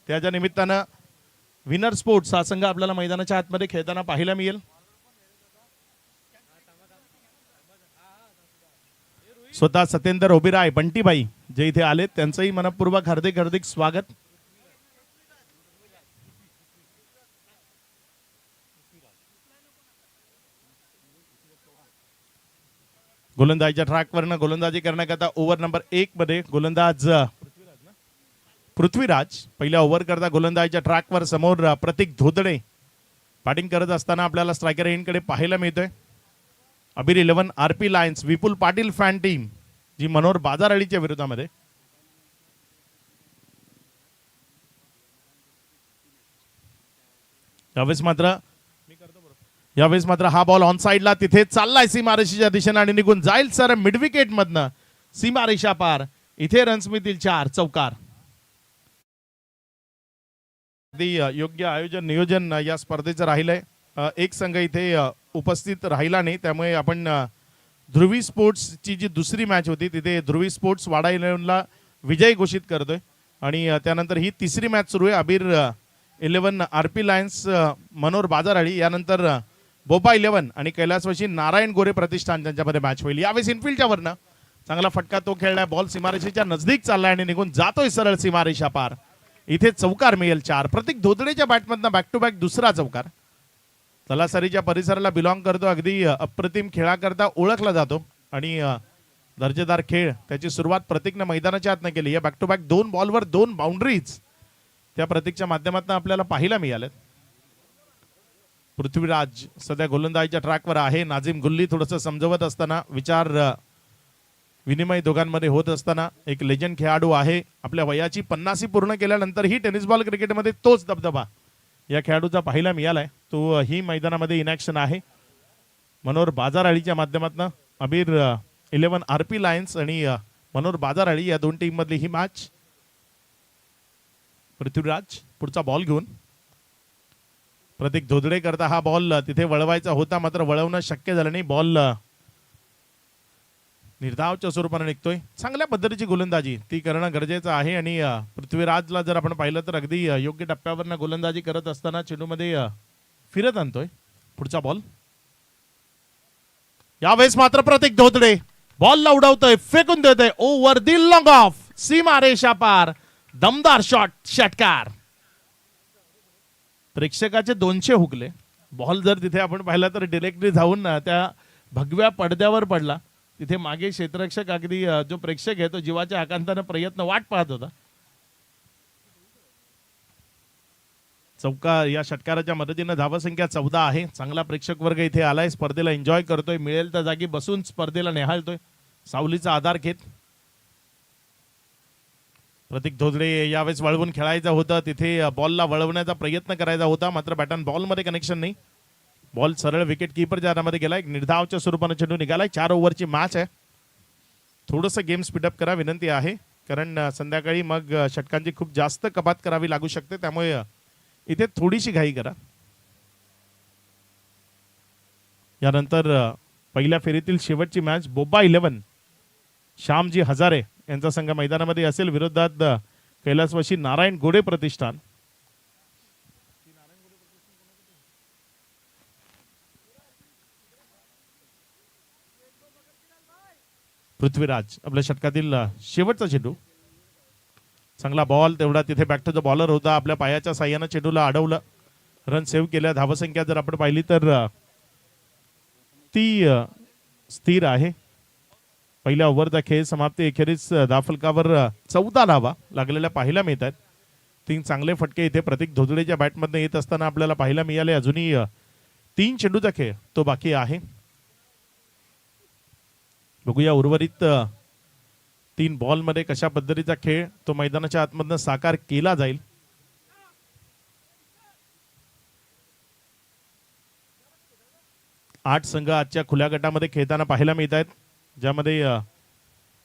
त्याच्या निमित्तानं winner sports हा संघ आपल्याला मैदानाच्या आतमध्ये खेळताना पाहायला मिळेल. स्वतः सत्येंद्र ओबिराय बंटीबाई जे इथे आलेत त्यांचंही मनपूर्वक हार्दिक हार्दिक स्वागत. गोलंदाजीच्या ट्रॅकवरनं गोलंदाजी करण्याकरता ओव्हर नंबर 1 मध्ये गोलंदाज पृथ्वीराज पहिल्या ओव्हर करता गोलंदाजीच्या ट्रॅकवर समोर प्रतीक धोदडे बॅटिंग करत असताना आपल्याला स्ट्रायकर एंडकडे पाहायला मिळतोय. अबीर 11 RP Lions Vipul Patil fan team जी मनोहर बाजारळीच्या विरोधामध्ये. यावेळेस मात्र हा बॉल ऑन साइडला तिथे चाललाय सीमारेषेच्या दिशेने आणि निघून जाईल सर मिड विकेट मधनं सीमारेषा पार. इथे रन्स मिळतील 4 चौकार. योग्य आयोजन नियोजन या स्पर्धेचं राहिलंय. एक संघ इथे उपस्थित राहिला नाही त्यामुळे आपण ध्रुवी स्पोर्ट्सची जी दुसरी मॅच होती तिथे ध्रुवी स्पोर्ट्स वाडा 11ला विजय घोषित करतोय आणि त्यानंतर ही तिसरी मॅच सुरू आहे. अबीर 11 आरपी लायन्स मनोहर बाजारळी यानंतर बोपा 11 आणि कैलासवासी नारायण गोरे प्रतिष्ठान त्यांच्यामध्ये मॅच होईल. यावेळेस इनफिल्डच्या वरनं चांगला फटका तो खेळलाय. बॉल सीमारेषेच्या नजदीक चाललाय आणि निघून जातोय सरळ सीमारेषा पार. इथे चौकार मिळेल 4. प्रतीक धोदडेच्या बॅटमधनं बॅक टू बॅक दुसरा चौकार. तलासरीच्या परिसराला बिलॉंग करतो. अगदी अप्रतिम खेळाकरता ओळखला जातो आणि दर्जेदार खेळ त्याची सुरुवात प्रतीकनं मैदानाच्या आतनं केली. या बॅक टू बॅक 2 बॉलवर 2 बाउंड्रीज त्या प्रतीकच्या माध्यमातून आपल्याला पाहायला मिळाल्यात. पृथ्वीराज सध्या गोलंदाजीच्या ट्रॅकवर आहे. नाझीम गुल्ली थोडंसं समजवत असताना विचार विनिमय दोघांमध्ये होत असताना एक लेजंड खेळाडू आहे. आपल्या वयाची 50 पूर्ण केल्यानंतर ही टेनिस बॉल क्रिकेटमध्ये तोच दबदबा या खेळाडूचा पाहायला मिळालाय. तो ही मैदानामध्ये इनॅक्शन आहे. मनोहर बाजारळीच्या माध्यमातून अबीर 11 आरपी लायन्स आणि मनोहर बाजारळी या दोन टीम मधली ही मॅच. पृथ्वीराज पुढचा बॉल घेऊन प्रतीक धोदडे करता हा बॉल तिथे वळवायचा होता मात्र वळवणं शक्य झालं नाही. बॉल निर्धावच्या स्वरूपाने निघतोय. चांगल्या पद्धतीची गोलंदाजी ती करणं गरजेचं आहे आणि पृथ्वीराजला जर आपण पाहिलं तर अगदी योग्य टप्प्यावरनं गोलंदाजी करत असताना चेंडूमध्ये फिरत आणतोय. पुढचा बॉल यावेळेस मात्र प्रतीक धोदडे बॉलला उडवतोय फेकून देतोय ओव्हर दी लॉंग ऑफ सीमारेषा पार. दमदार शॉट षटकार. प्रेक्षकाचे 200 हुकले. बॉल जर तिथे आपण पाहिला तर डिरेक्टली जाऊन त्या भगव्या पडद्यावर पडला. तिथे मागे क्षेत्ररक्षक अगदी जो प्रेक्षक आहे तो जीवाच्या आकांताने प्रयत्न वाट पाहत होता. चौका या षटकाराच्या मदतीने धावसंख्या 14 आहे. चांगला प्रेक्षक वर्ग इथे आलाय. स्पर्धेला एन्जॉय करतोय. मिळेल त्या जागी बसून स्पर्धेला निहाळतोय. सावलीचा आधार घेत प्रतीक धोदडे यावेळेस वळवून खेळायचं होतं. तिथे बॉलला वळवण्याचा प्रयत्न करायचा होता मात्र बॅट अँड बॉल मध्ये कनेक्शन नाही. बॉल सरळ विकेट कीपरच्या हातामध्ये गेला. एक निर्धावच्या स्वरूपाने चेंडू निघालाय. 4 ओव्हरची मॅच आहे. थोडंसं गेम स्पीडअप करा विनंती आहे कारण संध्याकाळी मग षटकांची खूप जास्त कपात करावी लागू शकते त्यामुळे इथे थोडीशी घाई करा. यानंतर पहिल्या फेरीतील शेवटची मॅच बोबा 11 श्यामजी हजारे यांचा संघ मैदानामध्ये असेल विरोधात कैलासवासी नारायण गोडे प्रतिष्ठान. पृथ्वीराज आपल्या षटकातील शेवटचा चेंडू. चांगला बॉल तेवढा तिथे बॅक टू द बॉलर होता. आपल्या पायाच्या साह्यानं चेंडूला अडवलं. रन सेव्ह केल्या. धावसंख्या जर आपण पाहिली तर ती स्थिर आहे. पहिल्या ओव्हरचा खेळ समाप्ती एखेरीस धाफलकावर 14 धावा लागलेल्या पाहायला मिळतात. 3 चांगले फटके इथे प्रतीक धोदडेच्या बॅटमधून येत असताना आपल्याला पाहायला मिळाले. अजूनही 3 चेंडूचा खेळ तो बाकी आहे. बघूया उर्वरित 3 बॉल मध्ये कशा पद्धतीचा खेळ तो मैदानाच्या आतमधनं साकार केला जाईल. आठ संघ आजच्या खुल्या गटामध्ये खेळताना पाहायला मिळत आहेत ज्यामध्ये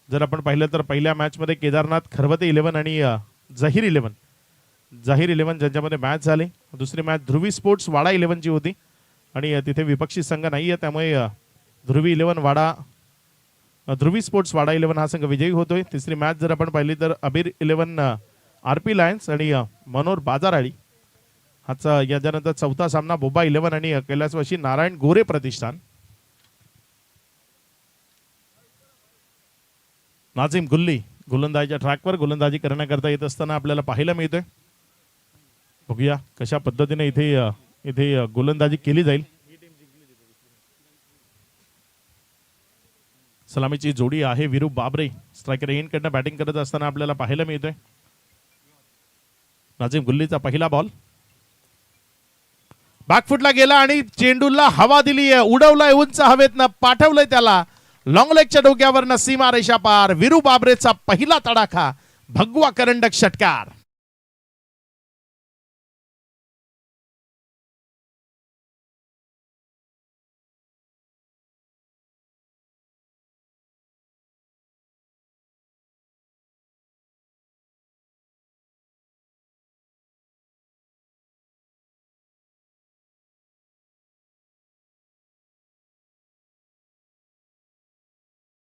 जर आपण पाहिलं तर पहिल्या मॅच मध्ये केदारनाथ खरवते 11 आणि जाहीर 11 ज्यांच्यामध्ये मॅच झाली. दुसरी मॅच ध्रुवी स्पोर्ट्स वाडा 11 ची होती आणि तिथे विपक्षी संघ नाहीये त्यामुळे ध्रुवी स्पोर्ट्स वाडा 11 हा संघ विजयी होतोय. तिसरी मॅच जर आपण पाहिली तर अबीर 11 RP लायन्स आणि मनोहर बाजाराळी हाचा याच्यानंतर चौथा सामना बोबा 11 आणि कैलासवासी नारायण गोरे प्रतिष्ठान. नाझीम गुल्ली गोलंदाजीच्या ट्रॅकवर गोलंदाजी करण्याकरता येत असताना आपल्याला पाहायला मिळतोय. बघूया कशा पद्धतीने इथे गोलंदाजी केली जाईल. सलामीची जोडी आहे विरू बाबरे. स्ट्रायकर एंड कडनं बॅटिंग करत असताना आपल्याला पाहायला मिळतोय. नाझीम गुल्लीचा पहिला बॉल बॅकफुटला गेला आणि चेंडूला हवा दिली, उडवलाय उंच हवेतनं, पाठवलंय त्याला लॉंग लेगच्या डोक्यावरनं सीमा रेषा पार. विरू बाबरेचा पहिला तडाखा, भगवा करंडक षटकार.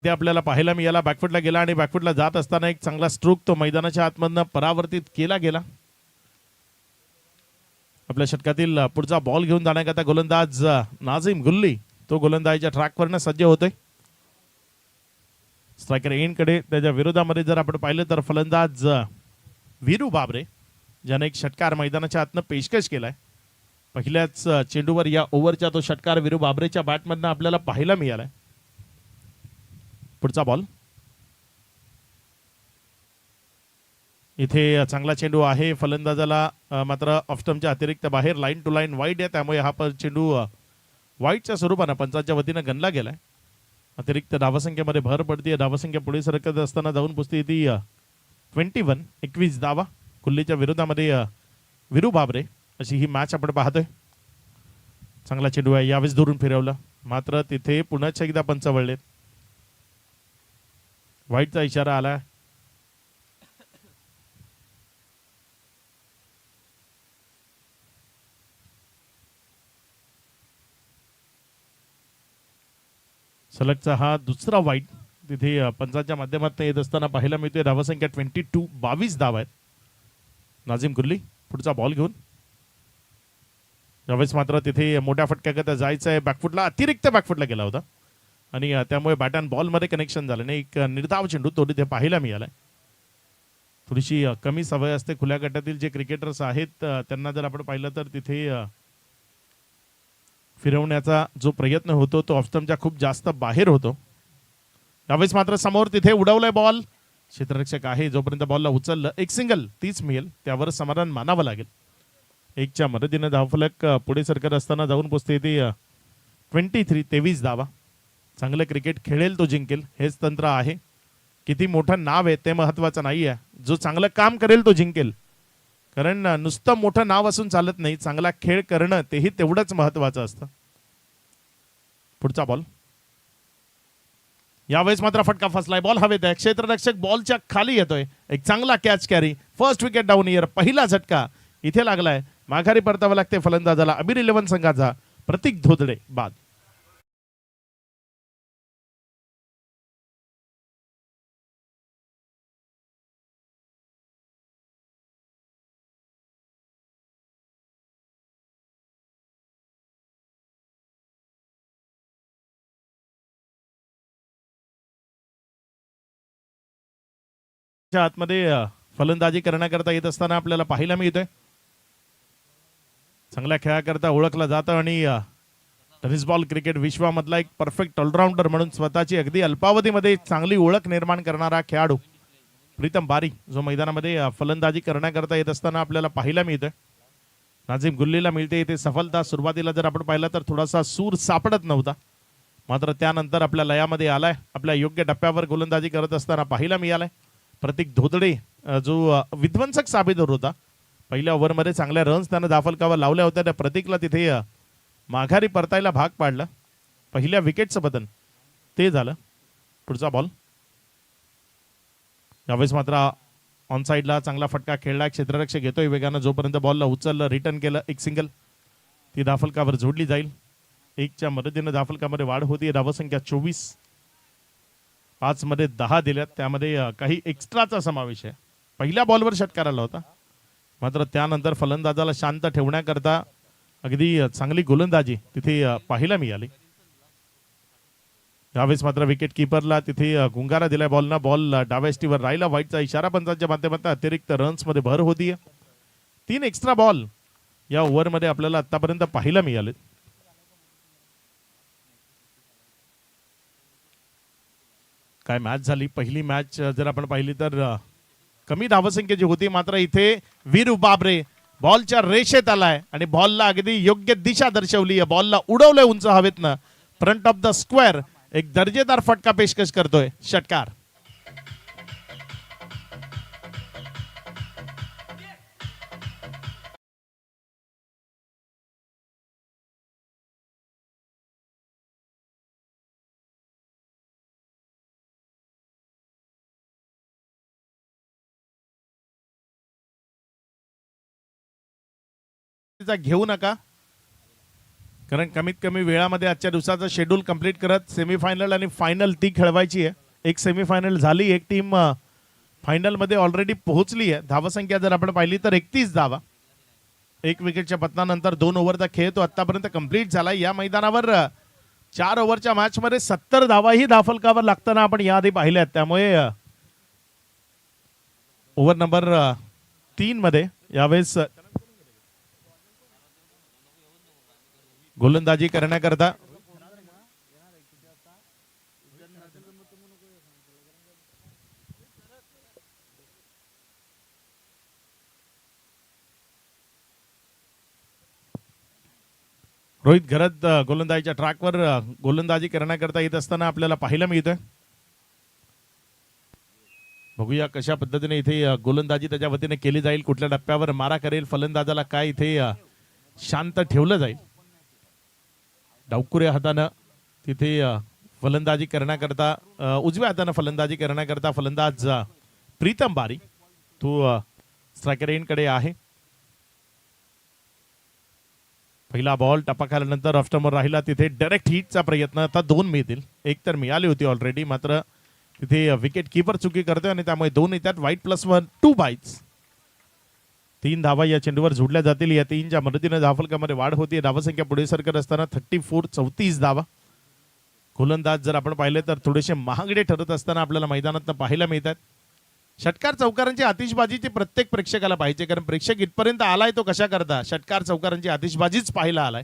ते आपल्याला पाहायला मिळाला. बॅकफुटला गेला आणि बॅकफुटला जात असताना एक चांगला स्ट्रोक तो मैदानाच्या आतमधनं परावर्तित केला गेला. आपल्या षटकातील पुढचा बॉल घेऊन जाण्याकरता गोलंदाज नाझीम गुल्ली तो गोलंदाजीच्या ट्रॅकवरनं सज्ज होतोय. स्ट्रायकर एंड कडे त्याच्या विरोधामध्ये जर आपण पाहिलं तर फलंदाज विरू बाबरे ज्याने एक षटकार मैदानाच्या आतनं पेशकश केलाय. पहिल्याच चेंडूवर या ओव्हरचा तो षटकार विरू बाबरेच्या बॅटमधनं आपल्याला पाहायला मिळालाय. पुढचा बॉल इथे चांगला चेंडू आहे फलंदाजाला मात्र ऑफस्टम्पच्या अतिरिक्त बाहेर लाईन टू लाईन वाईड आहे, त्यामुळे हा चेंडू वाईडच्या स्वरूपानं पंचांच्या वतीनं गणला गेलाय. अतिरिक्त धावसंख्येमध्ये भर पडते. धावसंख्या पुढे सरकत असताना जाऊन पुसते ती 21 धावा. कुल्लीच्या विरोधामध्ये विरू बाबरे अशी ही मॅच आपण पाहतोय. चांगला चेंडू आहे, यावेळेस दुरून फिरवलं मात्र तिथे पुन्हा एकदा पंच वळलेत. वाईटचा इशारा आला. सलगचा हा दुसरा वाईट तिथे पंचांच्या माध्यमातून येत असताना पाहायला मिळतोय. धावसंख्या 22 धावा आहेत. नाझीम गुल्ली पुढचा बॉल घेऊन यावेळेस मात्र तिथे मोठ्या फटक्याकरता जायचं आहे. बॅकफुटला अतिरिक्त बॅकफुटला गेला होता आणि त्यामुळे बॅट अँड बॉलमध्ये कनेक्शन झालं नाही. एक निर्धाव चेंडू तो तिथे पाहायला मिळालाय. थोडीशी कमी सवय असते खुल्या गटातील जे क्रिकेटर्स आहेत त्यांना जर आपण पाहिलं तर तिथे फिरवण्याचा जो प्रयत्न होतो तो ऑफस्टम्पच्या खूप जास्त बाहेर होतो. त्यावेळेस मात्र समोर तिथे उडवलाय बॉल. क्षेत्ररक्षक आहे, जोपर्यंत बॉलला उचललं एक सिंगल तीच मिळेल त्यावर समाधान मानावं लागेल. एकच्या मदतीनं धावफलक पुढे सरकत असताना जाऊन पोचते ती 23 धावा. चांगलं क्रिकेट खेळेल तो जिंकेल हेच तंत्र आहे. किती मोठं नाव आहे ते महत्वाचं नाही आहे, जो चांगलं काम करेल तो जिंकेल. कारण नुसतं मोठं नाव असून चालत नाही, चांगला खेळ करणं तेही तेवढंच महत्वाचं असतं. पुढचा बॉल यावेळेस मात्र फटका फसलाय. बॉल हवेत आहे, क्षेत्ररक्षक बॉलच्या खाली येतोय. एक चांगला catch carry, first wicket down year. पहिला झटका इथे लागलाय. माघारी परतावं लागते फलंदाजाला. अबीर 11 संघाचा प्रतीक धोदडे बाद. आतमध्ये फलंदाजी करण्याकरता येत असताना आपल्याला पाहायला मिळतोय. चांगल्या खेळाकरता ओळखला जातं आणि टेनिस बॉल क्रिकेट विश्वामधला एक परफेक्ट ऑलराऊंडर म्हणून स्वतःची अगदी अल्पावधीमध्ये चांगली ओळख निर्माण करणारा खेळाडू प्रीतम बारी जो मैदानामध्ये फलंदाजी करण्याकरता येत असताना आपल्याला पाहायला मिळतोय. नाझीम गुल्लीला मिळते इथे सफलता. सुरुवातीला जर आपण पाहिलं तर थोडासा सूर सापडत नव्हता, मात्र त्यानंतर आपल्या लयामध्ये आलाय. आपल्या योग्य टप्प्यावर गोलंदाजी करत असताना पाहायला मिळालाय. प्रतीक धोदडे जो विध्वंसक साबित होत होता. पहिल्या ओव्हरमध्ये चांगल्या रन्स त्यानं धाफलकावर लावल्या होत्या. त्या प्रतीकला तिथे माघारी परतायला भाग पाडलं. पहिल्या विकेटचं बदल ते झालं. पुढचा बॉल यावेळेस मात्र ऑन साईडला चांगला फटका खेळला. क्षेत्ररक्षक घेतोय वेगानं. जोपर्यंत बॉलला उचललं रिटर्न केलं एक सिंगल. ती धाफलकावर जोडली जाईल. एकच्या मदतीनं धाफलकामध्ये वाढ होती. धावसंख्या 24. 5 मध्ये 10 दिल्यात, त्यामध्ये काही एक्स्ट्राचा समावेश आहे. पहिल्या बॉलवर षटकार आला होता, मात्र त्यानंतर फलंदाजाला शांत ठेवण्याकरता अगदी चांगली गोलंदाजी तिथे पाहायला मिळाली. यावेळेस मात्र विकेट किपरला तिथे गुंगारा दिलाय बॉलना. बॉल डाव्याष्टीवर राहिला. वाईटचा इशारा पंचांच्या माध्यमातून अतिरिक्त रन्स मध्ये भर होतीये. 3 एक्स्ट्रा बॉल या ओव्हरमध्ये आपल्याला आतापर्यंत पाहायला मिळाले. काय मॅच झाली. पहिली मॅच जर आपण पाहिली तर कमी धावसंख्येची होती, मात्र इथे वीरू बाबरे बॉलच्या रेषेत आलाय आणि बॉलला अगदी योग्य दिशा दर्शवली आहे. बॉलला उडवलंय उंच हवेतनं फ्रंट ऑफ द स्क्वेअर. एक दर्जेदार फटका पेशकश करतोय षटकार. घेऊ नका, कारण कमीत कमी वेळामध्ये आजच्या दिवसाचं शेड्यूल कंप्लीट करत सेमीफायनल आणि फायनल ती खेळवायची आहे. एक सेमीफायनल झाली, एक टीम फायनल मध्ये ऑलरेडी पोहोचली आहे. धावसंख्या जर आपण पाहिली तर 31 धावा. 1 विकेटच्या पतनानंतर 2 ओव्हरचा खेळ तो आतापर्यंत कंप्लीट झाला. या मैदानावर 4 ओव्हरच्या मॅच मध्ये 70 धावाही धाफलकावर लागताना आपण याआधी पाहिल्यात. त्यामुळे ओव्हर नंबर 3 मध्ये यावेळेस गोलंदाजी करण्याकरता रोहित घरत गोलंदाजीच्या ट्रॅकवर गोलंदाजी करण्याकरता येत असताना आपल्याला पाहायला मिळतंय. बघूया कशा पद्धतीने इथे गोलंदाजी त्याच्या वतीने केली जाईल, कुठल्या टप्प्यावर मारा करेल, फलंदाजाला काय इथे शांत ठेवलं जाईल. डावकुऱ्या हातानं तिथे फलंदाजी करण्याकरता उजव्या हातानं फलंदाजी करण्याकरता फलंदाज प्रीतम बारी तो स्ट्रायकर एंडकडे आहे. पहिला बॉल टपकाल्यानंतर ऑफस्टंपवर राहिला. तिथे डायरेक्ट हिटचा प्रयत्न. आता 2 मिळतील. एक तर मिळाली होती ऑलरेडी, मात्र तिथे विकेट किपर चुकी करतोय आणि त्यामुळे 2 येतात. वाईट +1 2 बाईट्स. 3 धावा या चेंडूवर जोडल्या जातील. या 3च्या मदतीने धावफलकामध्ये वाढ होती. धावसंख्या पुढे सरकत असताना 34 धावा. गोलंदाज जर आपण पाहिले तर थोडेसे महागडे ठरत असताना आपल्याला मैदानात पाहायला मिळतात. षटकार चौकारांची आतिषबाजीची प्रत्येक प्रेक्षकाला पाहिजे, कारण प्रेक्षक इथपर्यंत आलाय तो कशा करता षटकार चौकारांची आतिषबाजीच पाहायला आलाय.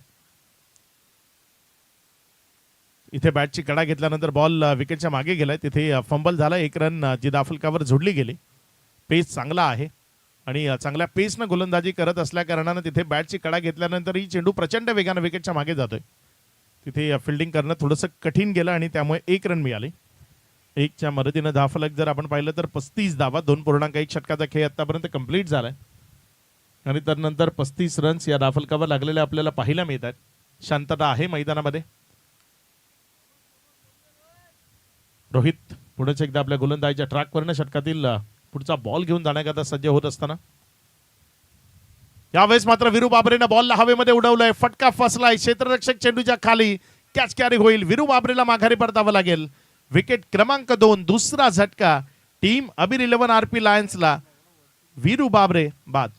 इथे बॅटची कडा घेतल्यानंतर बॉल विकेटच्या मागे गेलाय. तिथे फंबल झाला. 1 रन जी धावफलकावर जोडली गेली. पेस चांगला आहे आणि चांगल्या पेसनं गोलंदाजी करत असल्या कारणानं तिथे बॅटची कडा घेतल्यानंतर ही चेंडू प्रचंड वेगाने विकेटच्या मागे जातोय. तिथे फिल्डिंग करणं थोडंसं कठीण गेलं आणि त्यामुळे 1 रन मिळाले. 1च्या मदतीनं धावफलक जर आपण पाहिलं तर 35 धावा. 2.1 षटकाचा खेळ आतापर्यंत कंप्लीट झालाय आणि त्यानंतर 35 रन्स या धावफलकावर लागलेले आपल्याला पाहायला मिळतात. शांतता आहे मैदानामध्ये. रोहित पुढेच एकदा आपल्या गोलंदाजीच्या ट्रॅकवरनं षटकातील पुढचा बॉल घेऊन जाण्याकरता सज्ज होत असताना यावेळेस मात्र वीरू बाबरेनं बॉलला हवेमध्ये उडवलंय. फटका फसलाय. क्षेत्ररक्षक चेंडूच्या खाली. कॅच कॅरी होईल. वीरू बाबरेला माघारी परतावं लागेल. विकेट क्रमांक 2 दुसरा झटका टीम अबीर 11 आरपी लायन्सला. वीरू बाबरे बाद.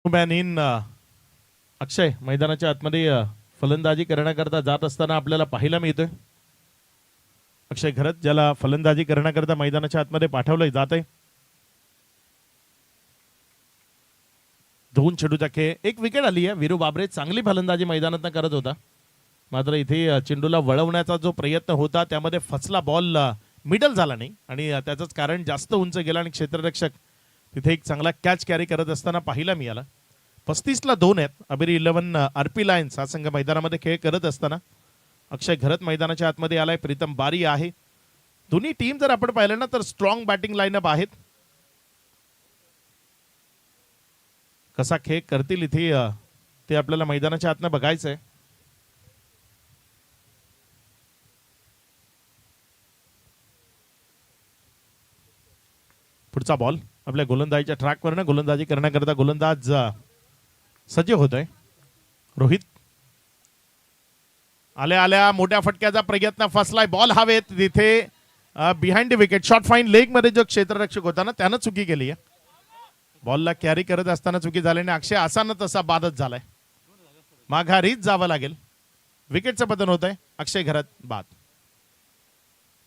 मॅन इन अक्षय मैदानाच्या आतमध्ये फलंदाजी करण्याकरता जात असताना आपल्याला पाहायला मिळतोय. अक्षय घरत ज्याला फलंदाजी करण्याकरता मैदानाच्या आतमध्ये पाठवलंय जात आहे. 2 चेंडूचा खेळ. 1 विकेट आली आहे. वीरू बाबरे चांगली फलंदाजी मैदानात करत होता, मात्र इथे चेंडूला वळवण्याचा जो प्रयत्न होता त्यामध्ये फसला बॉल मिडल झाला नाही आणि त्याचंच कारण जास्त उंच गेला आणि क्षेत्ररक्षक तिथे एक चांगला कॅच कॅरी करत असताना पाहायला मिळाला. 35ला 2 आहेत. अबीर 11 आरपी लायन्स हा संघ मैदानामध्ये खेळ करत असताना अक्षय घरत मैदानाच्या आतमध्ये आलाय. प्रीतम बारी आहे. दोन्ही टीम जर आपण पाहिलं ना तर स्ट्रॉंग बॅटिंग लाईनअप आहेत. कसा खेळ करतील इथे ते आपल्याला मैदानाच्या आतनं बघायचं आहे. पुढचा बॉल आपल्या गोलंदाजीच्या ट्रॅकवरनं गोलंदाजी करण्याकरता गोलंदाज सज्ज होतोय. रोहित आल्या आल्या मोठ्या फटक्याचा प्रयत्न फसलाय. बॉल हवेत तिथे behind wicket. Short fine leg मध्ये जो क्षेत्ररक्षक होता ना त्यानं चुकी केली आहे. बॉलला कॅरी करत असताना चुकी झाल्याने अक्षय असा न तसा बादच झालाय. माघारीच जावं लागेल. विकेटचं पतन होत आहे. अक्षय घरात बाद.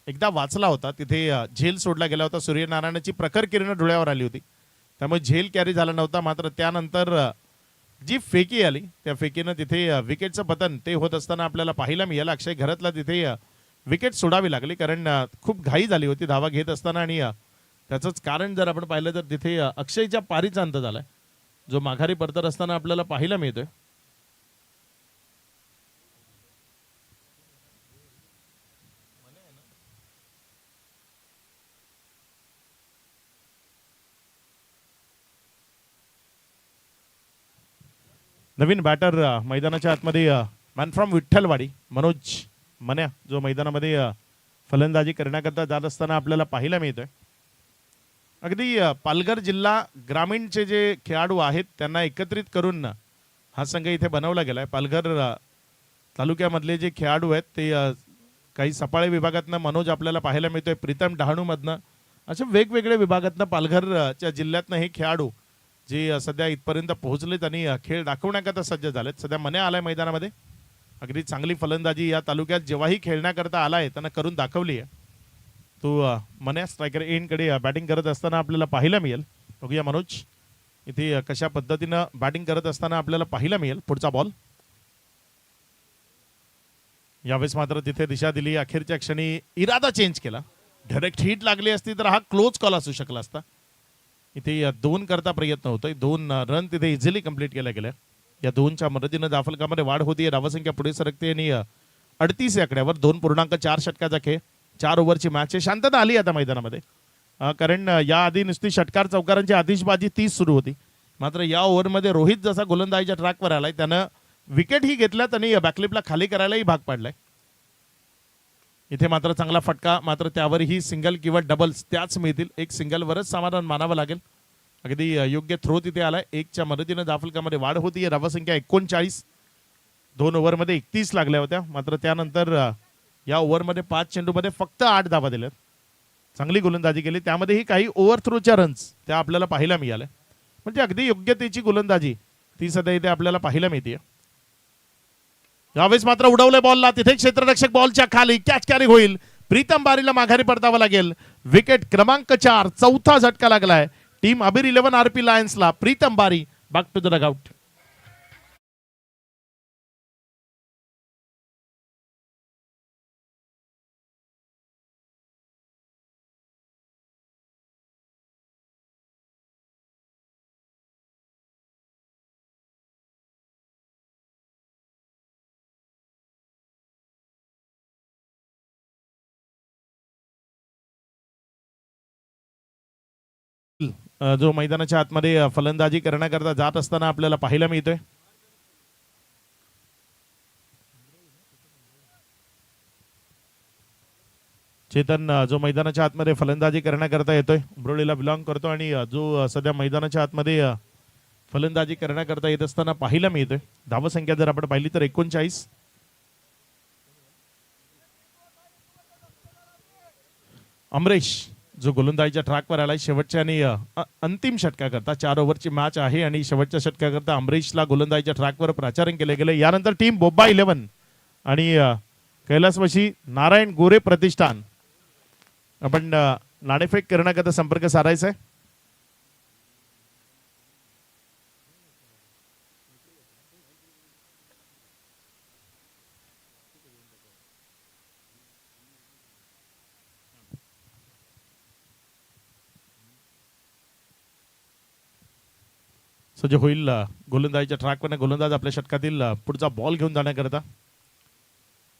एकदा वाचला होता तिथे झेल सोडला गेला होता. सूर्यनारायणाची प्रखर किरण डोळ्यावर आली होती त्यामुळे झेल कॅरी झाला नव्हता. मात्र त्यानंतर जी फेकी आली त्या फेकीनं तिथे विकेटचं पतन ते होत असताना आपल्याला पाहायला मिळालं. अक्षय घरातला तिथे विकेट सोडावी लागली कारण खूप घाई झाली होती धावा घेत असताना आणि त्याचंच कारण जर आपण पाहिलं तर तिथे अक्षयच्या पारीचा अंत झालाय जो माघारी परतत असताना आपल्याला पाहायला मिळतोय. नवीन बॅटर मैदानाच्या आतमध्ये मॅन फ्रॉम विठ्ठलवाडी मनोज मन्या जो मैदानामध्ये फलंदाजी करण्याकरता जात असताना आपल्याला पाहायला मिळतोय. अगदी पालघर जिल्हा ग्रामीणचे जे खेळाडू आहेत त्यांना एकत्रित करून हा संघ इथे बनवला गेलाय. पालघर तालुक्यामधले जे खेळाडू आहेत ते काही सफाळे विभागातनं मनोज आपल्याला पाहायला मिळतोय. प्रीतम डहाणूमधनं असे वेगवेगळे विभागातनं पालघरच्या जिल्ह्यातनं हे खेळाडू जे सध्या इथपर्यंत पोहोचलेत आणि खेळ दाखवण्याकरता सज्ज झालेत. सध्या मन्या आलाय मैदानामध्ये. अगदी चांगली फलंदाजी या तालुक्यात जेव्हाही खेळण्याकरता आलाय त्यांना करून दाखवली आहे. तो मन्या स्ट्रायकर एंडकडे बॅटिंग करत असताना आपल्याला पाहायला मिळेल. बघूया मनोज इथे कशा पद्धतीनं बॅटिंग करत असताना आपल्याला पाहायला मिळेल. पुढचा बॉल यावेळेस मात्र तिथे दिशा दिली. अखेरच्या क्षणी इरादा चेंज केला. डायरेक्ट हिट लागली असती तर हा क्लोज कॉल असू शकला असता. इथे 2 करता प्रयत्न होतोय. 2 रन तिथे इझिली कंप्लीट केल्या गेल्या. या 2च्या मदतीनं धावफलकामध्ये वाढ होतीये. धावसंख्या पुढे सरकते आणि 38 या आकड्यावर 2.4 षटकाचा खेळ. 4 ओव्हरची मॅच आहे. शांतता आली आता मैदानामध्ये कारण या आधी नुसती षटकार चौकारांची आतिषबाजी 30 सुरू होती. मात्र या ओव्हरमध्ये रोहित जसा गोलंदाजीच्या ट्रॅकवर आलाय त्यानं विकेट ही घेतल्यात आणि बॅकलिपला खाली करायलाही भाग पाडलाय. इथे मात्र चांगला फटका. मात्र त्यावरही सिंगल किंवा डबल्स त्याच मिळतील. एक सिंगलवरच समाधान मानावं लागेल. अगदी योग्य थ्रो तिथे आलाय. 1च्या मदतीनं धावफलकामध्ये वाढ होती. धावसंख्या 39. 2 ओव्हरमध्ये 31 लागल्या होत्या. मात्र त्यानंतर या ओव्हरमध्ये 5 चेंडूमध्ये फक्त 8 धावा दिल्यात. चांगली गोलंदाजी केली. त्यामध्येही काही ओव्हर थ्रोच्या रन्स त्या आपल्याला पाहायला मिळाल्या. म्हणजे अगदी योग्यतेची गोलंदाजी ती सध्या इथे आपल्याला पाहायला मिळते. यावेळेस मात्र उडवले बॉलला. तिथे क्षेत्ररक्षक बॉलच्या खाली कॅच कॅरी होईल. प्रीतम बारीला माघारी परतावं लागेल. विकेट क्रमांक 4 चौथा झटका लागलाय टीम अबीर 11 आरपी लायन्सला. प्रीतम बारी बॅक टू द डगआउट. जो मैदानाच्या आतमध्ये फलंदाजी करण्याकरता जात असताना आपल्याला पाहायला मिळतोय. चेतन जो मैदानाच्या आतमध्ये फलंदाजी करण्याकरता येतोय. उमरोळीला बिलॉंग करतो आणि जो सध्या मैदानाच्या आतमध्ये फलंदाजी करण्याकरता येत असताना पाहायला मिळतोय. धावसंख्या जर आपण पाहिली तर 39. अमरेश जो गोलंदाजीच्या ट्रॅकवर आलाय शेवटच्या आणि अंतिम षटकाकरता. 4 ओव्हरची मॅच आहे आणि शेवटच्या षटकाकरता अमरेशला गोलंदाजीच्या ट्रॅकवर प्राचारण केले गेले. यानंतर टीम बोब्बा 11 आणि कैलासवासी नारायण गोरे प्रतिष्ठान आपण नाणेफेक करण्याकरता संपर्क साधायचा आहे. सज्ज होईल गोलंदाजीच्या ट्रॅकवर. गोलंदाज आपल्या षटकातील पुढचा बॉल घेऊन जाण्याकरता.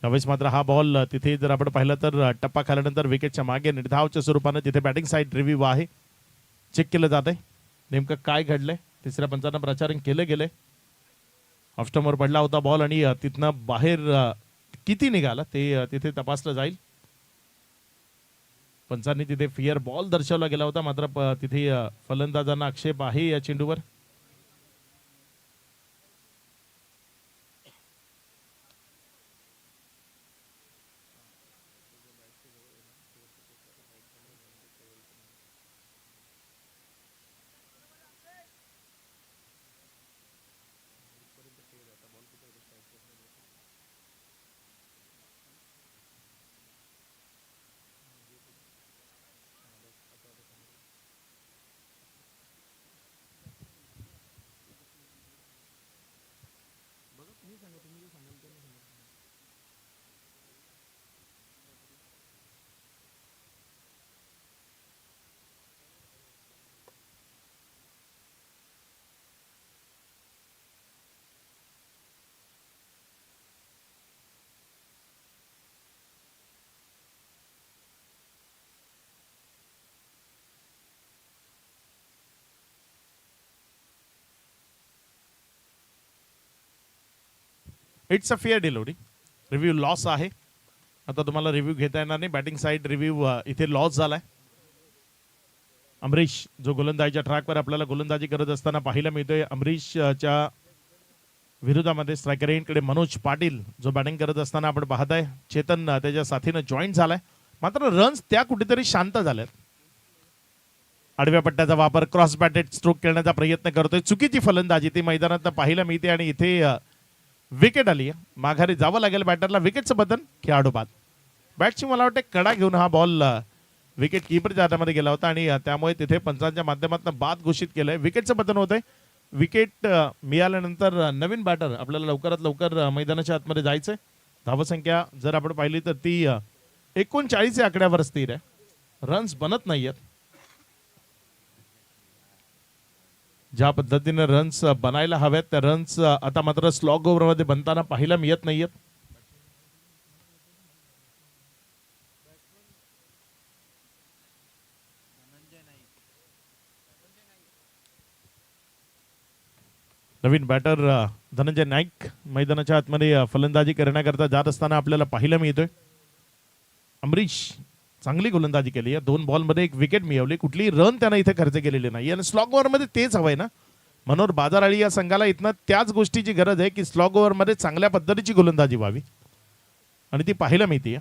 यावेळेस मात्र हा बॉल तिथे जर आपण पाहिलं तर टप्पा खाल्यानंतर विकेटच्या मागे निर्धावच्या स्वरूपानं तिथे बॅटिंग साईड रिव्ह्यू आहे. चेक केलं जात आहे नेमकं काय घडलंय. तिसऱ्या पंचांना प्रचारण केलं गेलंय. ऑफस्टंपवर पडला होता बॉल आणि तिथनं बाहेर किती निघाला ते तिथे तपासलं जाईल. पंचांनी तिथे फिअर बॉल दर्शवला गेला होता, मात्र तिथे फलंदाजांना आक्षेप आहे या चेंडूवर. It's a fair delivery. Review loss आहे. आता तुम्हाला रिव्ह्यू घेता येणार नाही. बॅटिंग साईड रिव्ह्यू इथे लॉस झालाय. अमरीश जो गोलंदाजीच्या ट्रॅकवर आपल्याला गोलंदाजी करत असताना पाहायला मिळतोय. अमरीशच्या विरोधामध्ये स्ट्रायकर एंडकडे मनोज पाटील जो बॅटिंग करत असताना आपण पाहताय. चेतन त्याच्या साथीनं जॉईन झालाय, मात्र रन्स त्या कुठेतरी शांत झाल्यात. आडव्या पट्ट्याचा वापर, क्रॉस बॅटेड स्ट्रोक खेळण्याचा प्रयत्न करतोय. चुकीची फलंदाजी ती मैदानात पाहायला मिळते आणि इथे विकेट आली आहे. माघारी जावं लागेल बॅटरला. विकेटचं बटन खेळाडू बाद. बॅटची मला वाटतं कडा घेऊन हा बॉल विकेट कीपरच्या हातामध्ये गेला होता आणि त्यामुळे तिथे पंचांच्या माध्यमातून बाद घोषित केलंय. विकेटचं बटन होतंय. विकेट मिळाल्यानंतर नवीन बॅटर आपल्याला लवकरात लवकर मैदानाच्या आतमध्ये जायचंय. धावसंख्या जर आपण पाहिली तर ती 39 या आकड्यावर स्थिर आहे. रन्स बनत नाहीयेत. ज्या पद्धतीने रन्स बनायला हव्यात त्या रन्स आता मात्र स्लॉग ओव्हरमध्ये बनताना पाहायला मिळत नाहीयेत. नवीन बॅटर धनंजय नाईक मैदानाच्या आतमध्ये फलंदाजी करण्याकरता जात असताना आपल्याला पाहायला मिळतोय. अमरीश चांगली गोलंदाजी केली आहे. 2 बॉलमध्ये 1 विकेट मिळवली. कुठलीही रन त्यानं इथे खर्च केलेली नाही आणि स्लॉग ओव्हरमध्ये तेच हवंय ना. मनोहर बाजाराळी या संघाला इथनं त्याच गोष्टीची गरज आहे की स्लॉग ओव्हरमध्ये चांगल्या पद्धतीची गोलंदाजी व्हावी आणि ती पाहायला मिळते.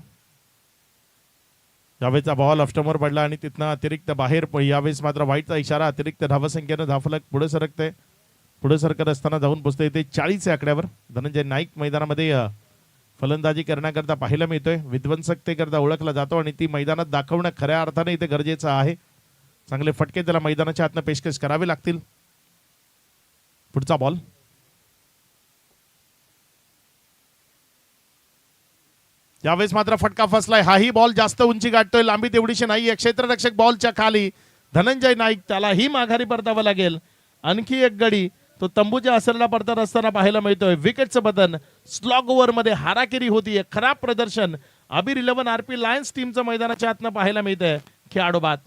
यावेळेचा बॉल ऑफस्टंपवर पडला आणि तिथनं अतिरिक्त बाहेर. यावेळेस मात्र वाईटचा इशारा. अतिरिक्त धावसंख्येनं धावफलक पुढे सरकते. पुढे सरकत असताना जाऊन पोहोचते इथे 40 या आकड्यावर. धनंजय नाईक मैदानामध्ये फलंदाजी करण्याकरता पाहायला मिळतोय. विध्वंसकतेकरता ओळखला जातो आणि ती मैदानात दाखवणं खऱ्या अर्थाने इथे गरजेचं आहे. चांगले फटके त्याला मैदानाच्या आतनं पेशकश करावे लागतील. पुढचा बॉल यावेळेस मात्र फटका फसलाय. हाही बॉल जास्त उंची गाठतोय. लांबी तेवढीशी नाहीये. क्षेत्ररक्षक बॉलच्या खाली. धनंजय नाईक त्यालाही माघारी परतावं लागेल. आणखी एक गडी तो तंबूच्या असरला परतत असताना पाहायला मिळतोय. विकेटचं बटन. स्लॉग ओव्हर मध्ये हाराकिरी होतीये. खराब प्रदर्शन अबीर 11 आरपी लायन्स टीमचं मैदानाच्या आतनं पाहायला मिळतंय. खेळाडू बाद.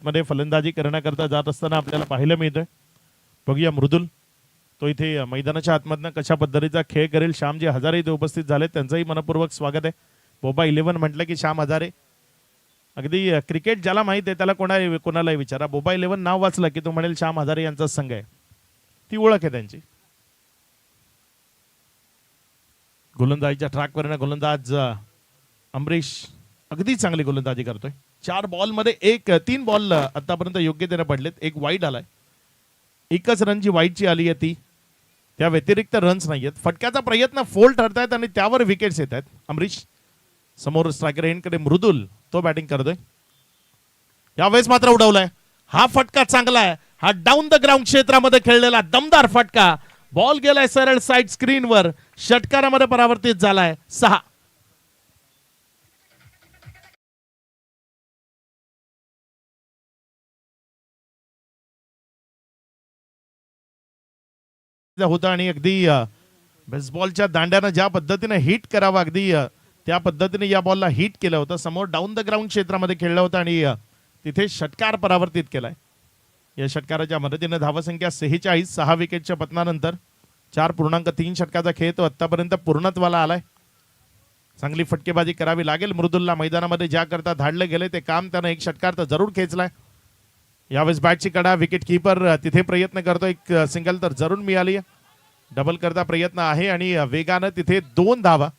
मध्ये फलंदाजी करण्याकरता जात असताना आपल्याला पाहायला मिळतंय. बघूया मृदुल तो इथे मैदानाच्या आतमधनं कशा पद्धतीचा खेळ करेल. श्यामजी हजारे इथे उपस्थित झाले, त्यांचंही मनपूर्वक स्वागत आहे. बोबा 11 म्हटलं की श्याम हजारे. अगदी क्रिकेट ज्याला माहित आहे त्याला कोणालाही विचारा. बोबा 11 नाव वाचलं की तो म्हणेल श्याम हजारे यांचाच संघ आहे. ती ओळख आहे त्यांची. गोलंदाजीच्या ट्रॅकवर गोलंदाज अमरीश अगदी चांगली गोलंदाजी करतोय. 4 बॉलमध्ये 3 बॉल आतापर्यंत योग्यतेने पडलेत. 1 वाईड आलाय. एकच रन जी वाईडची आली आहे ती. त्या व्यतिरिक्त रन्स नाहीयेत. फटक्याचा प्रयत्न फोल ठरतायत आणि त्यावर विकेट्स येत आहेत. अमरीश समोर स्ट्रायकर एंडकडे मृदुल तो बॅटिंग करतोय. यावेळेस मात्र उडवलाय. हा फटका चांगला आहे. हा डाऊन द ग्राउंड क्षेत्रामध्ये खेळलेला दमदार फटका. बॉल गेलाय सरळ साइड स्क्रीनवर. षटकारामध्ये परावर्तित झालाय. 6. होता आणि अगदी बेसबॉलच्या दांड्यानं ज्या पद्धतीने हिट करावं अगदी त्या पद्धतीने या बॉलला हिट केलं होतं. समोर डाऊन द ग्राउंड क्षेत्रामध्ये खेळलं होतं आणि तिथे षटकार परावर्तित केलाय. या षटकाराच्या मदतीने धावसंख्या 46. 6 विकेटच्या पतनानंतर 4.3 षटकाचा खेळ तो आतापर्यंत पूर्णत्वाला आलाय. चांगली फटकेबाजी करावी लागेल मृदुलला. मैदानामध्ये ज्या करता धाडलं गेले ते काम त्यानं एक षटकार तर जरूर खेचलाय. यावेळेस बॅटची कडा. विकेट किपर तिथे प्रयत्न करतो. एक सिंगल तर जरूर मिळाली. डबल करता प्रयत्न आहे आणि वेगानं तिथे 2 धावा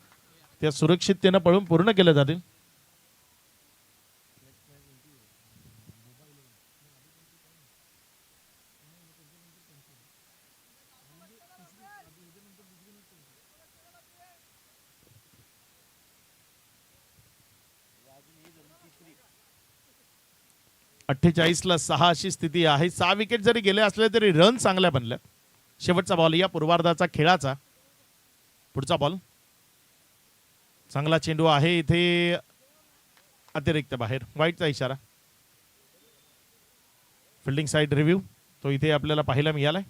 त्या सुरक्षिततेनं पळून पूर्ण केल्या जातील. ला 6 अशी स्थिती आहे. 6 विकेट जरी गेले असले तरी रन चांगल्या बनल्या. शेवटचा बॉल या पूर्वार्धाचा खेळाचा. पुढचा बॉल. चांगला चेंडू आहे इथे. अतिरिक्त बाहेर. वाईटचा इशारा. फिल्डिंग साइड रिव्ह्यू तो इथे आपल्याला पाहायला मिळालाय.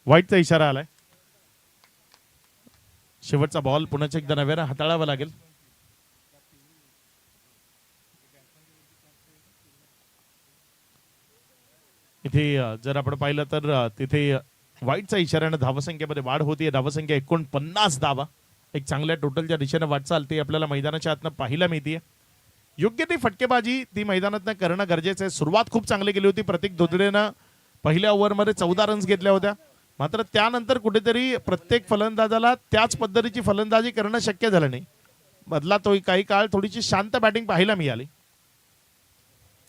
वाईटचा इशारा आलाय. शेवटचा बॉल पुन्हा एकदा नव्यानं हाताळावा लागेल. इथे जर आपण पाहिलं तर तिथे वाईटचा इशाऱ्यानं धावसंख्येमध्ये वाढ होतीये. धावसंख्या 49 धावा. एक चांगल्या टोटलच्या दिशेने वाटचाल ती आपल्याला मैदानाच्या आतनं पाहायला मिळते. योग्य ती फटकेबाजी ती मैदानातनं करणं गरजेचं आहे. सुरुवात खूप चांगली केली होती. प्रतीक धोत्रेनं पहिल्या ओव्हरमध्ये 14 रन्स घेतल्या होत्या. मात्र त्यानंतर कुठेतरी प्रत्येक फलंदाजाला त्याच पद्धतीची फलंदाजी करणं शक्य झालं नाही. बदला तो काही काळ थोडीशी शांत बॅटिंग पाहायला मिळाली.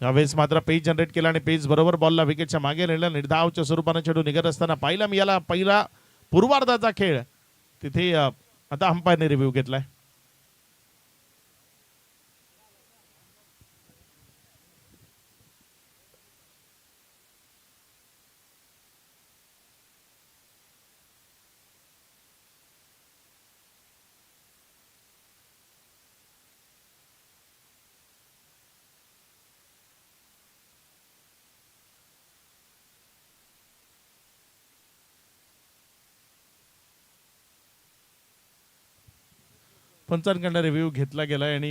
यावेळेस मात्र पेज जनरेट केला आणि पेज बरोबर बॉलला विकेटच्या मागे नेलं. निर्धावच्या स्वरूपाने चेंडू निघत असताना पाहायला मिळाला पहिला पूर्वार्धाचा खेळ. तिथे आता अंपायरने रिव्ह्यू घेतलाय. पंचांकडनं रिव्ह्यू घेतला गेलाय आणि